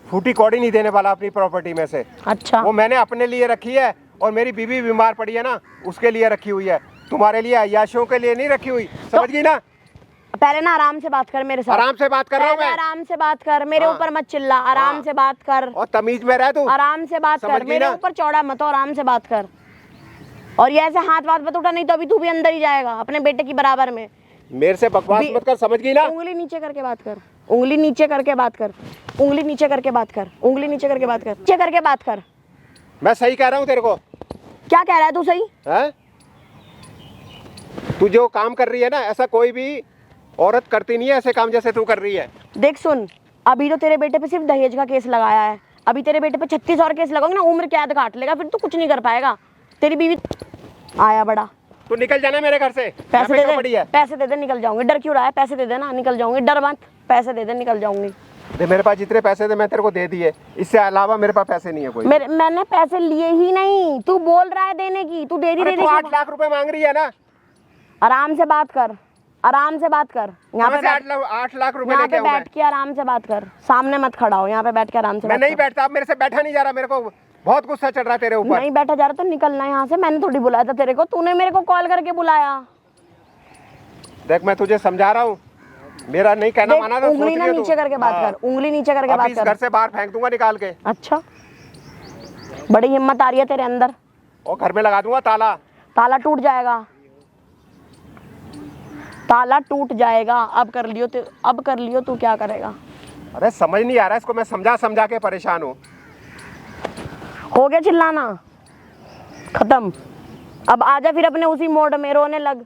फूटी कौड़ी नहीं देने वाला अपनी प्रॉपर्टी में से। अच्छा। वो मैंने अपने लिए रखी है, और मेरी बीवी बीमार पड़ी है ना, उसके लिए रखी हुई है। तुम्हारे लिए, अय्याशियों के लिए नहीं रखी हुई, समझ गई ना? पहले ना आराम से बात कर मेरे साथ। आराम से बात कर रहा हूँ मैं। आराम से बात कर, मेरे ऊपर मत चिल्ला, आराम से बात कर। और तमीज में रह तू। आराम से बात कर, मेरे ऊपर चौड़ा मत हो, आराम से बात कर। और ये ऐसे हाथ मत उठा, नहीं तो अभी तू भी अंदर ही जाएगा अपने बेटे की बराबर में। मेरे से बकवास मत कर, समझ गई ना? उंगली नीचे करके बात कर, उंगली नीचे करके बात कर, उंगली नीचे करके बात कर, उंगली नीचे करके बात कर, नीचे करके बात कर। मैं सही कह रहा हूँ तेरे को। क्या कह रहा है तू? सही है? तू जो काम कर रही है ना, ऐसा कोई भी औरत करती नहीं है ऐसे काम जैसे तू कर रही है। देख सुन, अभी तो तेरे बेटे पे सिर्फ दहेज का केस लगाया है, अभी तेरे बेटे पे 36 और केस लगाऊंगी ना, उम्र कैद काट लेगा, फिर तू कुछ नहीं कर पाएगा। तेरी बीवी आया बड़ा। तू निकल जाना मेरे घर से। पैसे दे दे, पड़ी है। पैसे दे दे, निकल जाऊंगी। डर क्यों रहा है? पैसे दे दे ना, निकल जाऊंगी, डर मत। पैसे दे दे, निकल जाऊंगी। दे, मेरे पास जितने पैसे थे मैं तेरे को दे दिए, इससे अलावा मेरे पास पैसे नहीं है कोई। मैंने पैसे लिए ही नहीं, तू बोल रहा है देने की, तू दे दी। अरे तू 8 लाख रुपए मांग रही है ना। आराम से बात कर, आराम से बात कर। यहाँ पे 8 लाख रुपए यहाँ लेके पे आऊं मैं। बैठ के आराम से बात कर, सामने मत खड़ा हो, यहाँ पे बैठ के आराम से मैं बात नहीं कर। बैठता, अब मेरे से बैठा नहीं जा रहा, मेरे को बहुत गुस्सा चढ़ रहा है तेरे ऊपर। नहीं बैठा जा रहा तो निकलना है यहाँ से। मैंने थोड़ी बुलाया था तेरे को, तूने मेरे को कॉल करके बुलाया। देख मैं तुझे समझा रहा हूँ, मेरा नहीं कहना माना तो उंगली ना नीचे करके बात कर, उंगली नीचे करके बात इस कर। घर से बाहर फेंक दूंगा निकाल के। अच्छा, बड़ी हिम्मत आ रही है तेरे अंदर। और घर में लगा दूंगा ताला। ताला टूट जाएगा, ताला टूट जाएगा। अब कर लियो तू क्या करेगा? अरे समझ नहीं आ रहा, इसको मैं समझा के परेशान हूँ। हो गया चिल्लाना, खत्म। अब आजा फिर अपने उसी मोड में, रोने लग,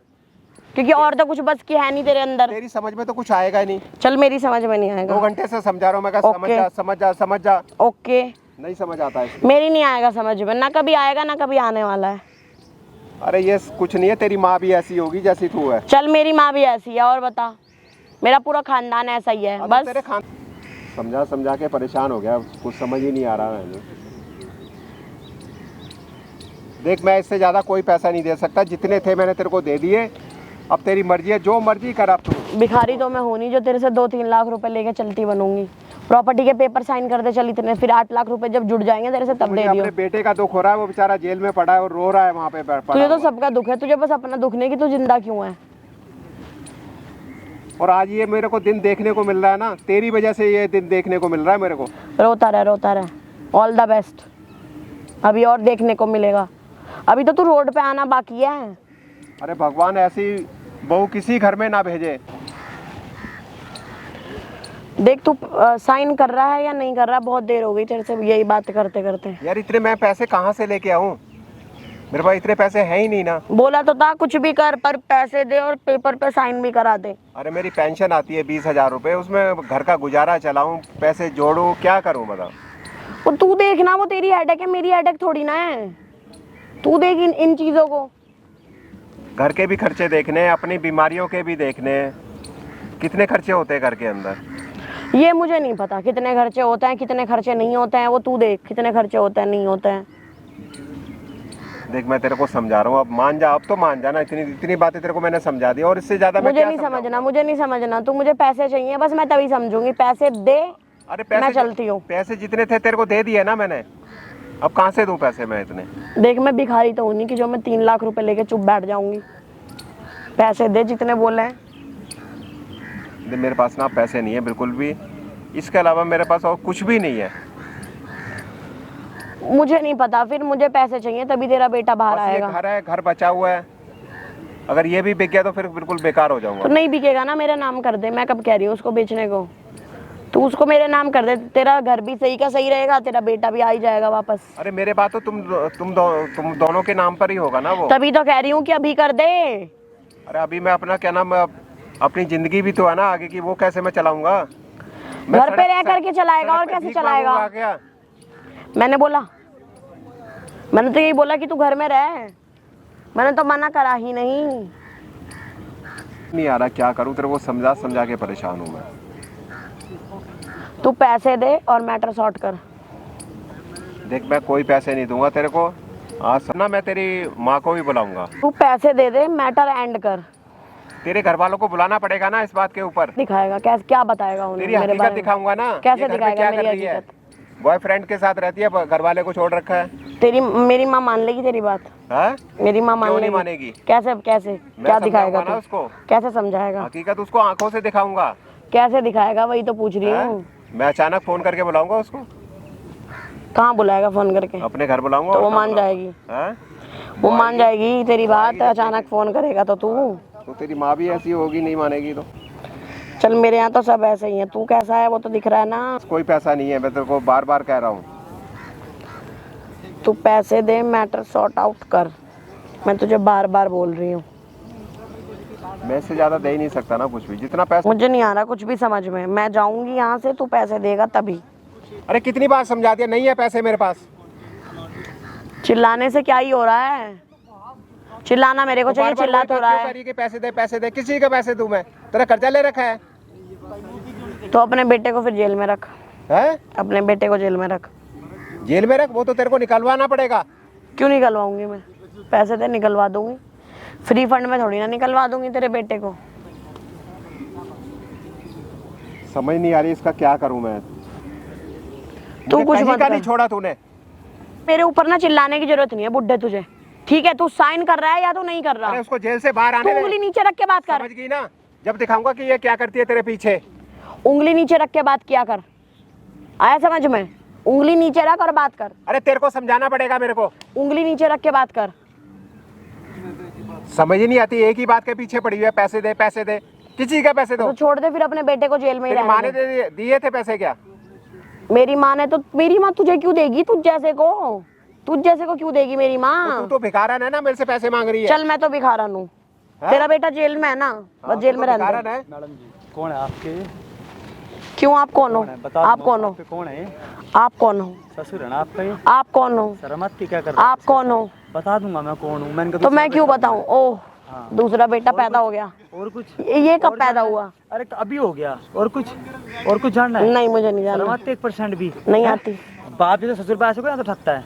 क्योंकि और तो कुछ बस की है नहीं तेरे अंदर। तेरी समझ में तो कुछ आएगा ही नहीं। चल मेरी समझ में नहीं आएगा। 2 घंटे से समझा रहा हूँ मैं, कहा समझ जा। ओके, नहीं समझ आता है। मेरी नहीं आएगा समझ में, ना कभी आएगा ना कभी आने वाला है। अरे ये कुछ नहीं है, तेरी माँ भी ऐसी होगी जैसी तू है। चल मेरी माँ भी ऐसी है, और बता, मेरा पूरा खानदान ऐसा ही है। बस तेरे समझा के परेशान हो गया, कुछ समझ ही नहीं आ रहा है। देख मैं इससे ज़्यादा कोई पैसा नहीं दे सकता, जितने थे मैंने तेरे को दे दिए। अब तेरी मर्जी है, जो मर्जी कर अब तू। भिखारी तो मैं होनी जो तेरे से 2-3 लाख रुपए लेके चलती बनूंगी। प्रॉपर्टी के पेपर साइन कर दे चल इतने, फिर 8 लाख रुपए जब जुड़ जाएंगे तेरे से तब दे दियो। अपने बेटे का दुख हो रहा है, वो बेचारा जेल में पड़ा है और रो रहा है वहाँ पे पड़ा। तुझे तो सबका दुख है, तुझे बस अपना दुख नहीं कि तू जिंदा क्यों है। और आज ये मेरे को दिन देखने को मिल रहा है ना, तेरी वजह से ये दिन देखने को मिल रहा है मेरे को। रोता रह। ऑल द बेस्ट, अभी और देखने को मिलेगा। अभी तो तू रोड पे आना बाकी है। अरे भगवान ऐसी बहू किसी घर में ना भेजे। देख तू साइन कर रहा है या नहीं कर रहा, बहुत देर हो गई तेरे से यही बात करते करते। यार इतने मैं पैसे कहाँ से लेके आऊँ? मेरे पास इतने पैसे हैं ही नहीं ना। बोला तो था कुछ भी कर पर पैसे दे और पेपर पे साइन भी करा दे। अरे मेरी पेंशन आती है 20,000 रुपये, उसमें घर का गुजारा चलाऊं, पैसे जोड़ूं, क्या करूं बताओ। वो तू देखना, वो तेरी हेडेक है, मेरी हेडेक थोड़ी ना है। तू देख इन चीजों को। घर के भी खर्चे देखने, अपनी बीमारियों के भी देखने, कितने खर्चे होते हैं घर के अंदर। ये मुझे नहीं पता कितने खर्चे होते हैं, कितने खर्चे नहीं होते हैं। वो तू देख कितने खर्चे होते हैं, नहीं होते हैं। देख मैं तेरे को समझा रहा हूँ, अब मान जा, अब तो मान जाना। इतनी बातें तेरे को मैंने समझा दी, और इससे ज्यादा मैं मुझे क्या नहीं समझाऊं? समझना, मुझे नहीं समझना। तू मुझे पैसे चाहिए बस, मैं तभी समझूंगी। पैसे दे, अरे पैसे मैं चलती हूँ। पैसे जितने थे तेरे को दे दिए ना मैंने, अब कहाँ से दूं पैसे मैं इतने। देख मैं भिखारी तो हूँ नहीं कि जो मैं 3 लाख रुपए लेके चुप बैठ जाऊंगी। पैसे दे जितने बोले हैं। मेरे पास ना पैसे नहीं है बिल्कुल भी, इसके अलावा मेरे पास और कुछ भी नहीं है। मुझे नहीं पता, फिर मुझे पैसे चाहिए तभी तेरा बेटा बाहर बस ये आएगा। घर है, घर बचा हुआ है, अगर ये भी बिक गया तो फिर बिल्कुल बेकार हो जाऊंगा। तो नहीं बिकेगा ना, मेरा नाम कर दे। मैं कब कह रही हूँ उसको बेचने को, तू उसको मेरे नाम कर दे। तेरा घर भी सही का सही रहेगा, तेरा बेटा भी आ ही जाएगा वापस। अरे मेरे बात तो तुम दोनों के नाम पर ही होगा ना वो। तभी तो कह रही हूँ कि अभी कर दे। अरे अभी मैं अपना क्या नाम, अपनी जिंदगी भी तो है ना आगे की, वो कैसे मैं चलाऊंगा। घर पे रह करके चलाएगा और कैसे चलाएगा। क्या मैंने बोला, मैंने तो यही बोला कि तू घर में रह। मैंने तो मना करा ही नहीं आ रहा, क्या करूं, तेरे को समझा समझा के परेशान हूं मैं। तू पैसे दे और मैटर सॉर्ट कर। देख मैं कोई पैसे नहीं दूंगा तेरे को, आज ना मैं तेरी माँ को भी बुलाऊंगा। तू पैसे दे दे, मैटर एंड कर। तेरे घर वालों को बुलाना पड़ेगा ना इस बात के ऊपर। दिखाएगा कैसे, क्या बताएगा उन्हें तेरी मेरे हकीकत बारे में? दिखाऊंगा ना। कैसे ये घर में दिखाएगा क्या मेरी कर रही है? हकीकत? बॉयफ्रेंड के साथ रहती है, घर वाले को छोड़ रखा है। मेरी माँ मान लेगी तेरी बात? हाँ? मेरी माँ मान क्यों नहीं लेगी? मानेगी? कैसे कैसे क्या दिखाएगा ना तू? उसको कैसे समझाएगा? हकीकत उसको आंखों से दिखाऊंगा। कैसे दिखाएगा, वही तो पूछ रही हाँ? हूँ। मैं अचानक फोन करके बुलाऊंगा उसको। कहाँ बुलाएगा फोन करके? अपने घर बुलाऊंगा। तो वो और कहाँ मान जाएगी। हाँ? वो मान जाएगी तेरी बात, अचानक फोन करेगा तो तू। तो तेरी माँ भी ऐसी होगी, नहीं मानेगी तो। चल मेरे यहाँ तो सब ऐसे ही है, तू कैसा है वो तो दिख रहा है ना। कोई पैसा नहीं है, मैं तेरे को बार बार कह रहा हूँ। तू पैसे दे, मैटर सॉर्ट आउट कर। मैं तुझे बार बार बोल रही हूँ। मैं इससे ज्यादा दे ही नहीं सकता ना कुछ भी, जितना पैसा। मुझे नहीं आ रहा कुछ भी समझ में। मैं जाऊंगी यहाँ से, तू पैसे देगा तभी। अरे कितनी बार समझा दिया, नहीं है पैसे मेरे पास। चिल्लाने से क्या ही हो रहा है? चिल्लाना मेरे को चाहिए, चिल्ला तो रहा है। के पैसे दे, पैसे दे, किसी का पैसे दूं मैं? तेरा कर्जा ले रखा है? तो अपने बेटे को फिर जेल में रख। हैं? अपने बेटे को जेल में रख। जेल में रख? वो तो तेरे को निकलवाना पड़ेगा। क्यों निकलवाऊंगी मैं? पैसे दे, निकलवा दूंगी। फ्री फंड में थोड़ी ना निकलवा दूंगी तेरे बेटे को। समझ नहीं आ रही इसका क्या करूं मैं। तू कुछ मत नहीं कर। छोड़ा तूने। मेरे ऊपर ना चिल्लाने की जरूरत नहीं है बुड्ढे तुझे, ठीक है? तू साइन कर रहा है या तू नहीं कर रहा? अरे उसको जेल से बाहर तू आने दे। उंगली नीचे रख के बात कर। समझ गई ना? जब दिखाऊंगा कि ये क्या करती है तेरे पीछे। उंगली नीचे रख के बात किया कर। आया समझ में? उंगली नीचे रख और बात कर। अरे तेरे को समझाना पड़ेगा मेरे को। उंगली नीचे रख के बात कर। समझ ही नहीं आती, एक ही बात के पीछे पड़ी हुई है, पैसे दे पैसे दे। किसी का पैसे दो। तो छोड़ दे फिर अपने बेटे को जेल में ही तेरी माँ रहने ने दे। दिए थे पैसे क्या? मेरी माँ ने तो, मेरी माँ तुझे क्यों देगी? तुझ जैसे को क्यों देगी मेरी तू माँ? तो भिखारन है ना, मेरे से पैसे मांग रही है। चल मैं तो भिखारन हूँ। हाँ? तेरा बेटा जेल में है ना, बस जेल में रहने भिखारन दे। है। मैडम जी कौन है आपके? क्यों? आप कौन हो? बता आप दो, कौन हो? आपके कौन है? आप कौन हो? ससुर है ना आपका ये? आप कौन हो? शर्म आती क्या कर रहे हो? आप कौन हो? बता दूंगा मैं कौन हूँ। मैंने तो मैं क्यों बताऊं? ओह, दूसरा बेटा पैदा हो गया। और कुछ? ये कब पैदा हुआ? अरे तो अभी हो गया। और कुछ जानना है? नहीं मुझे नहीं शर्म जानना। आती 1% भी नहीं हैं? आती। बाप जैसे ससुर पे ऐसे कोई तो ठगता है?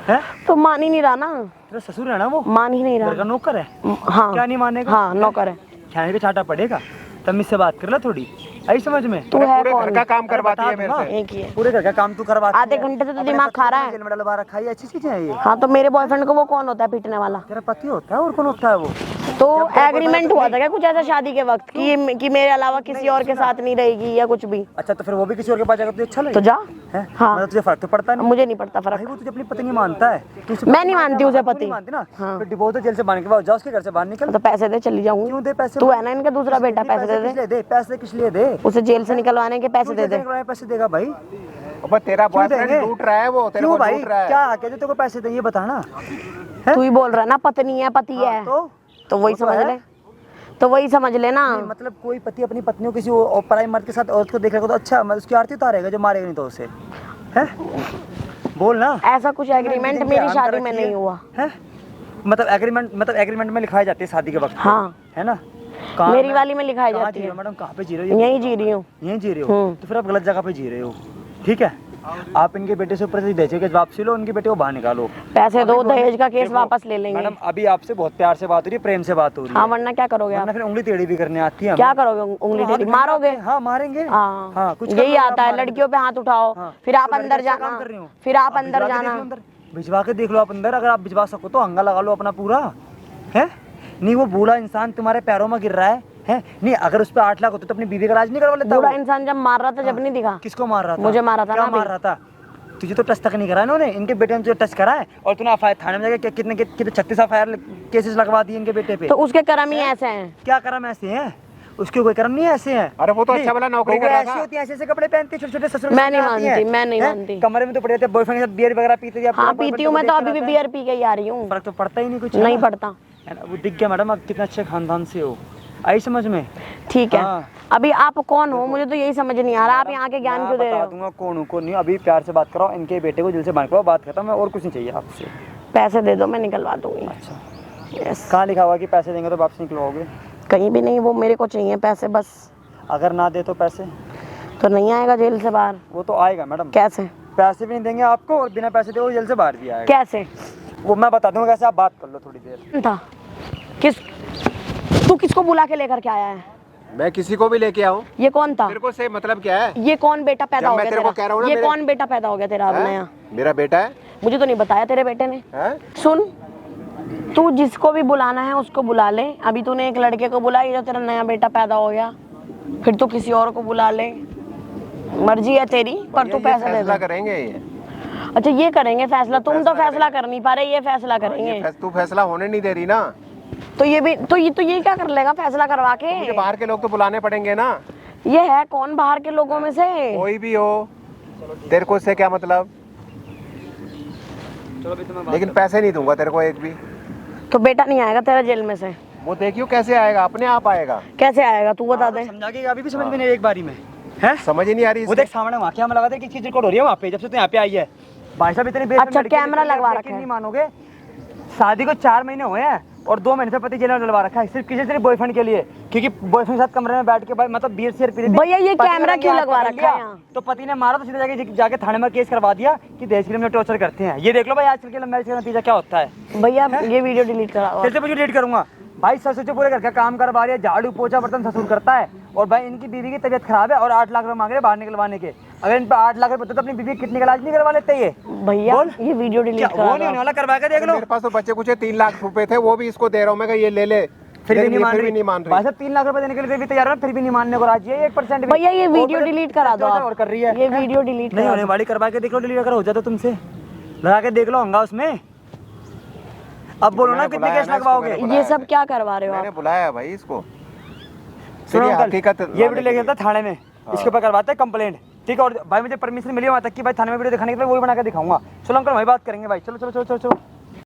हैं? तो मान ही नहीं रहा ना। तेरा ससुर है ना वो? मान ही नहीं घर का रहा। नौकर है? हाँ। क्या नहीं मानेगा? हाँ नौकर है। खाने पे छाटा पड़ेगा। तब इससे बात कर ला थोड़ी, आई समझ में? तू है पूरे घर कौन? का काम करवाती है मेरे से। एक ही है। पूरे घर का काम तू करवाती है। आधे घंटे से तो दिमाग खा रहा है। जेल में डलवा रखा है, ये अच्छी चीजें हैं ये। हाँ तो मेरे बॉयफ्रेंड को वो कौन होता है पीटने वाला? तेरा पति होता है और कौन होता है वो? तो एग्रीमेंट हुआ था क्या कुछ ऐसा शादी के वक्त कि मेरे अलावा किसी और के साथ नहीं रहेगी या कुछ भी? अच्छा तो फिर वो भी किसी और के पास जाकर तुझे अच्छा लगे? तो जा। हैं? हाँ। मतलब तुझे फर्क तो पड़ता नहीं? मुझे नहीं पड़ता भाई फर्क। वो तुझे अपनी पत्नी मानता है, तू उसे मैं नहीं मानती उसे तू पति। नहीं मानती ना? हाँ। फिर डिवोर्स तो जेल से बाहर के बाद जा, उसके घर से बाहर निकल। तो पैसे दे, चली जाऊंगी। क्यों दे पैसे? तू है ना इनका दूसरा बेटा, पैसे दे किस दे। लिए दे? पैसे किस लिए दे? उसे जेल से निकलवाने के पैसे दे दे। पैसे देगा भाई? अब तेरा बॉयफ्रेंड देंगे? लूट रहा है, वो तेरे क्यों को भाई? लूट रहा है। क्या कहते तेरे को पैसे दे, ये बता ना। तू ही बोल रहा है ना पत्नी है पति हाँ, है, तो वही वो तो समझ है। ले, तो वही समझ ले ना। नहीं, मतलब कोई पति अपनी पत्नी को किसी और पराई मर्द के साथ औरत को देखेगा तो अच्छा, मतलब उसकी आरती उतारेगा, जो मारेगा नहीं तो उसे, है? बोल ना। ऐसा कुछ एग्रीमेंट मेरी शादी में नहीं हुआ है, मतलब एग्रीमेंट में लिखाई जाती है शादी के वक्त पे, हाँ। है ना? मेरी वाली में लिखाई कहाँ जाती जी रहे है। हो मैडम, कहाँ पे जी रहे हो? यहीं जी रही हूँ। यहीं जी रहे हो, तो फिर आप गलत जगह पे जी रहे हो, ठीक है? आप इनके बेटे से ऊपर से दहेज के वापसी लो, उनके बेटे को बाहर निकालो, पैसे दो, अभी बोल- दहेज का केस देखो, वापस ले लेंगे। मैडम अभी आपसे बहुत प्यार से बात हो रही है, प्रेम से बात हो रही हाँ है, वरना क्या करोगे आप? वरना फिर उंगली टेढ़ी भी करने आती है हमें। क्या करोगे उंगली हाथ टेढ़ी? उठाने मारोगे? आते हैं, हाँ मारेंगे। हाँ, हाँ, कुछ यही करना है, आता आप है, मारेंगे। लड़कियों पे हाथ उठाओ, हाँ, फिर आप तो अंदर लड़के अच्छा जाना, काम कर रही हो। फिर आप आप अंदर भिजवा के देख जाना। लो अंदर, भिजवा के देख लो आप अंदर, अगर आप भिजवा सको तो हंगा लगा लो अपना पूरा, है? नहीं वो बूढ़ा इंसान तुम्हारे पैरों में गिर रहा है नहीं, अगर उस पे 8 लाख होते तो अपनी बीवी का इलाज नहीं करवा लेता? बूढ़ा वो? इंसान जब मार रहा था जब नहीं दिखा? किसको मार रहा था? मुझे मारा था क्या ना मार अभी। रहा था? तुझे तो टच तक नहीं करा इन्होंने, इनके बेटे ने तुझे टच करा है, और तूने एफआईआर थाने में जाके कितने 36 एफआईआर केसेस लगवा दिए इनके बेटे पे। तो उसके कर्म ही ऐसे हैं। क्या कर्म ऐसे हैं? उसके कोई कर्म नहीं ऐसे हैं। अरे वो तो अच्छा वाला नौकरी कर रहा ऐसी था। होती है, ऐसे कपड़े पहनती है, छोटे छोटे ससुर मैं नहीं मानती, मैं नहीं मानती। कमरे में तो पड़े रहते, बॉयफ्रेंड के साथ बियर वगैरह पीते थे। हाँ पीती हूँ मैं, तो अभी भी बियर पी के ही आ रही हूँ। फर्क तो पड़ता ही नहीं कुछ, नहीं है ना? पड़ता। है ना? वो दिख गया मैडम, आप कितने अच्छे खानदान से हो, आई समझ में? ठीक है, हाँ। अभी आप कौन हो मुझे तो यही समझ नहीं आ रहा, आप यहाँ के ज्ञान मैं क्यों दे रहे बता हो? दूंगा कौन हूँ कौन नहीं। अभी प्यार से बात कराओ, इनके बेटे को दिल से बांध करो, बात खत्म है, और कुछ नहीं चाहिए आपसे। पैसे दे दो, मैं निकलवा दूंगी। अच्छा, यस। कहाँ लिखा हुआ कि पैसे देंगे तो वापस निकलवाओगे? कहीं भी नहीं, वो मेरे को चाहिए पैसे बस। अगर ना दे तो पैसे? तो नहीं आएगा जेल से बाहर। वो तो आएगा मैडम, कैसे? पैसे भी नहीं देंगे आपको, और बिना पैसे दे वो जेल से बाहर भी आएगा। कैसे? वो मैं बता दूंगा कैसे, आप बात कर लो थोड़ी देर। था किस, तू किसको बुला के लेकर के आया है? मैं किसी को भी लेके आऊं? ये कौन था? तेरे को से मतलब क्या है? ये कौन बेटा पैदा जब हो मैं गया तेरे को कह रहा हूं ना, ये मेरे- कौन बेटा पैदा हो गया तेरा अब हैं? नया? मेरा बेटा है, मुझे तो नहीं बताया तेरे बेटे ने। हैं? सुन, तू जिसको भी बुलाना है उसको बुला ले। अभी तूने एक लड़के को बुला, ये जो तेरा नया बेटा पैदा हो गया, फिर तू किसी और को बुला ले, मर्जी है तेरी, पर तू ये पैसे दे फैसला दे। करेंगे ये। अच्छा ये करेंगे फैसला, तुम तो फैसला कर नहीं पा रहे, ये फैसला करेंगे। तू फैसला होने नहीं दे रही ना, तो ये भी तो ये क्या कर लेगा फैसला करवा के? मुझे बाहर के लोग तो बुलाने पड़ेंगे ना। ये है कौन बाहर के लोगों में से? कोई भी हो, तेरे को इससे क्या मतलब? लेकिन पैसे नहीं दूंगा तेरे को एक भी। तो बेटा नहीं आएगा तेरा जेल में से? वो देखियो कैसे आएगा, अपने आप आएगा। कैसे आएगा तू बता दे। समझा के अभी भी समझ में नहीं एक बारी में, है? समझ ही नहीं आ रही वो इसमें। देख सामने वहाँ क्या लगा दे, किसकी रिकॉर्ड हो रही है वहाँ पे, जब से तू यहाँ पे आई है। भाई साहब इतने बेशरम अच्छा, लड़के हैं, कैमरा लेकिन लगवा आप रखा यकीन है। नहीं मानोगे, शादी को 4 महीने हुए हैं और 2 महीने से पति जेल में डलवा रखा है, सिर्फ बॉयफ्रेंड के लिए, क्योंकि बॉयफ्रेंड के साथ कमरे में बैठ के भाई मतलब बियर शेयर पी रही थी। भैया, ये पति ने कैमरा रंगे क्यों हाथ लगवा पकड़ रखा लिया, है यहाँ? तो पति ने मारा तो सीधे जाके थाने में केस करवा दिया कि दहेज के लिए मुझे टॉर्चर करते हैं। ये देख लो भाई आजकल के लव मैरिज का नतीजा क्या होता है। भैया ये वीडियो डिलीट करा दो। कैसे मुझे डिलीट करूंगा? भाई ससुर से पूरे घर का काम करवा रही है, झाड़ू पोछा बर्तन ससुर करता है, और भाई इनकी बीवी की तबीयत खराब है और 8 लाख रुपए मांग रहे हैं बाहर निकलवाने के। अगर इन पे 8 लाख रुपए होते तो अपनी बीवी की किडनी का इलाज नहीं करवा लेते ये? भैया बोल। ये वीडियो क्या डिलीट वो करा नहीं दो। होने वाला, करवा के देख लो। मेरे पास तो बच्चे कुछ 3 लाख रुपए थे, वो भी इसको दे रहा हूँ, मैं कहा ये ले ले, फिर भी लेकिन नहीं ये मान फिर रही। भी नहीं मान भाई रही। साहब 3 लाख रुपए देने के लिए भी तैयार है, फिर भी नहीं मानने को राजी है 1% भी। भैया ये और वीडियो फिर डिलीट करा दो और आप। कर रही है। ये वीडियो डिलीट नहीं करा होने दो। वाली, करवा के देख लो, डिलीट अगर हो जाता तुमसे, लगा के देख लो होगा उसमें। अब बोलो ना मैंने कितने बुलाया केस ना इसको, लगवाओगे? मैंने ये सब क्या करवा रहे हो मैंने आप? बुलाया भाई इसको। सुनो चलिए, अंकल, हकीकत ये लाने वीडियो लेके के चलता थाने में, इसके ऊपर करवाते हैं कंप्लेंट, ठीक है? और भाई मुझे परमिशन मिली वहाँ तक कि भाई थाने में वीडियो दिखाने के लिए वही बना के दिखाऊंगा। चलो अंकल वही बात करेंगे भाई, चलो चलो चलो चलो चलो।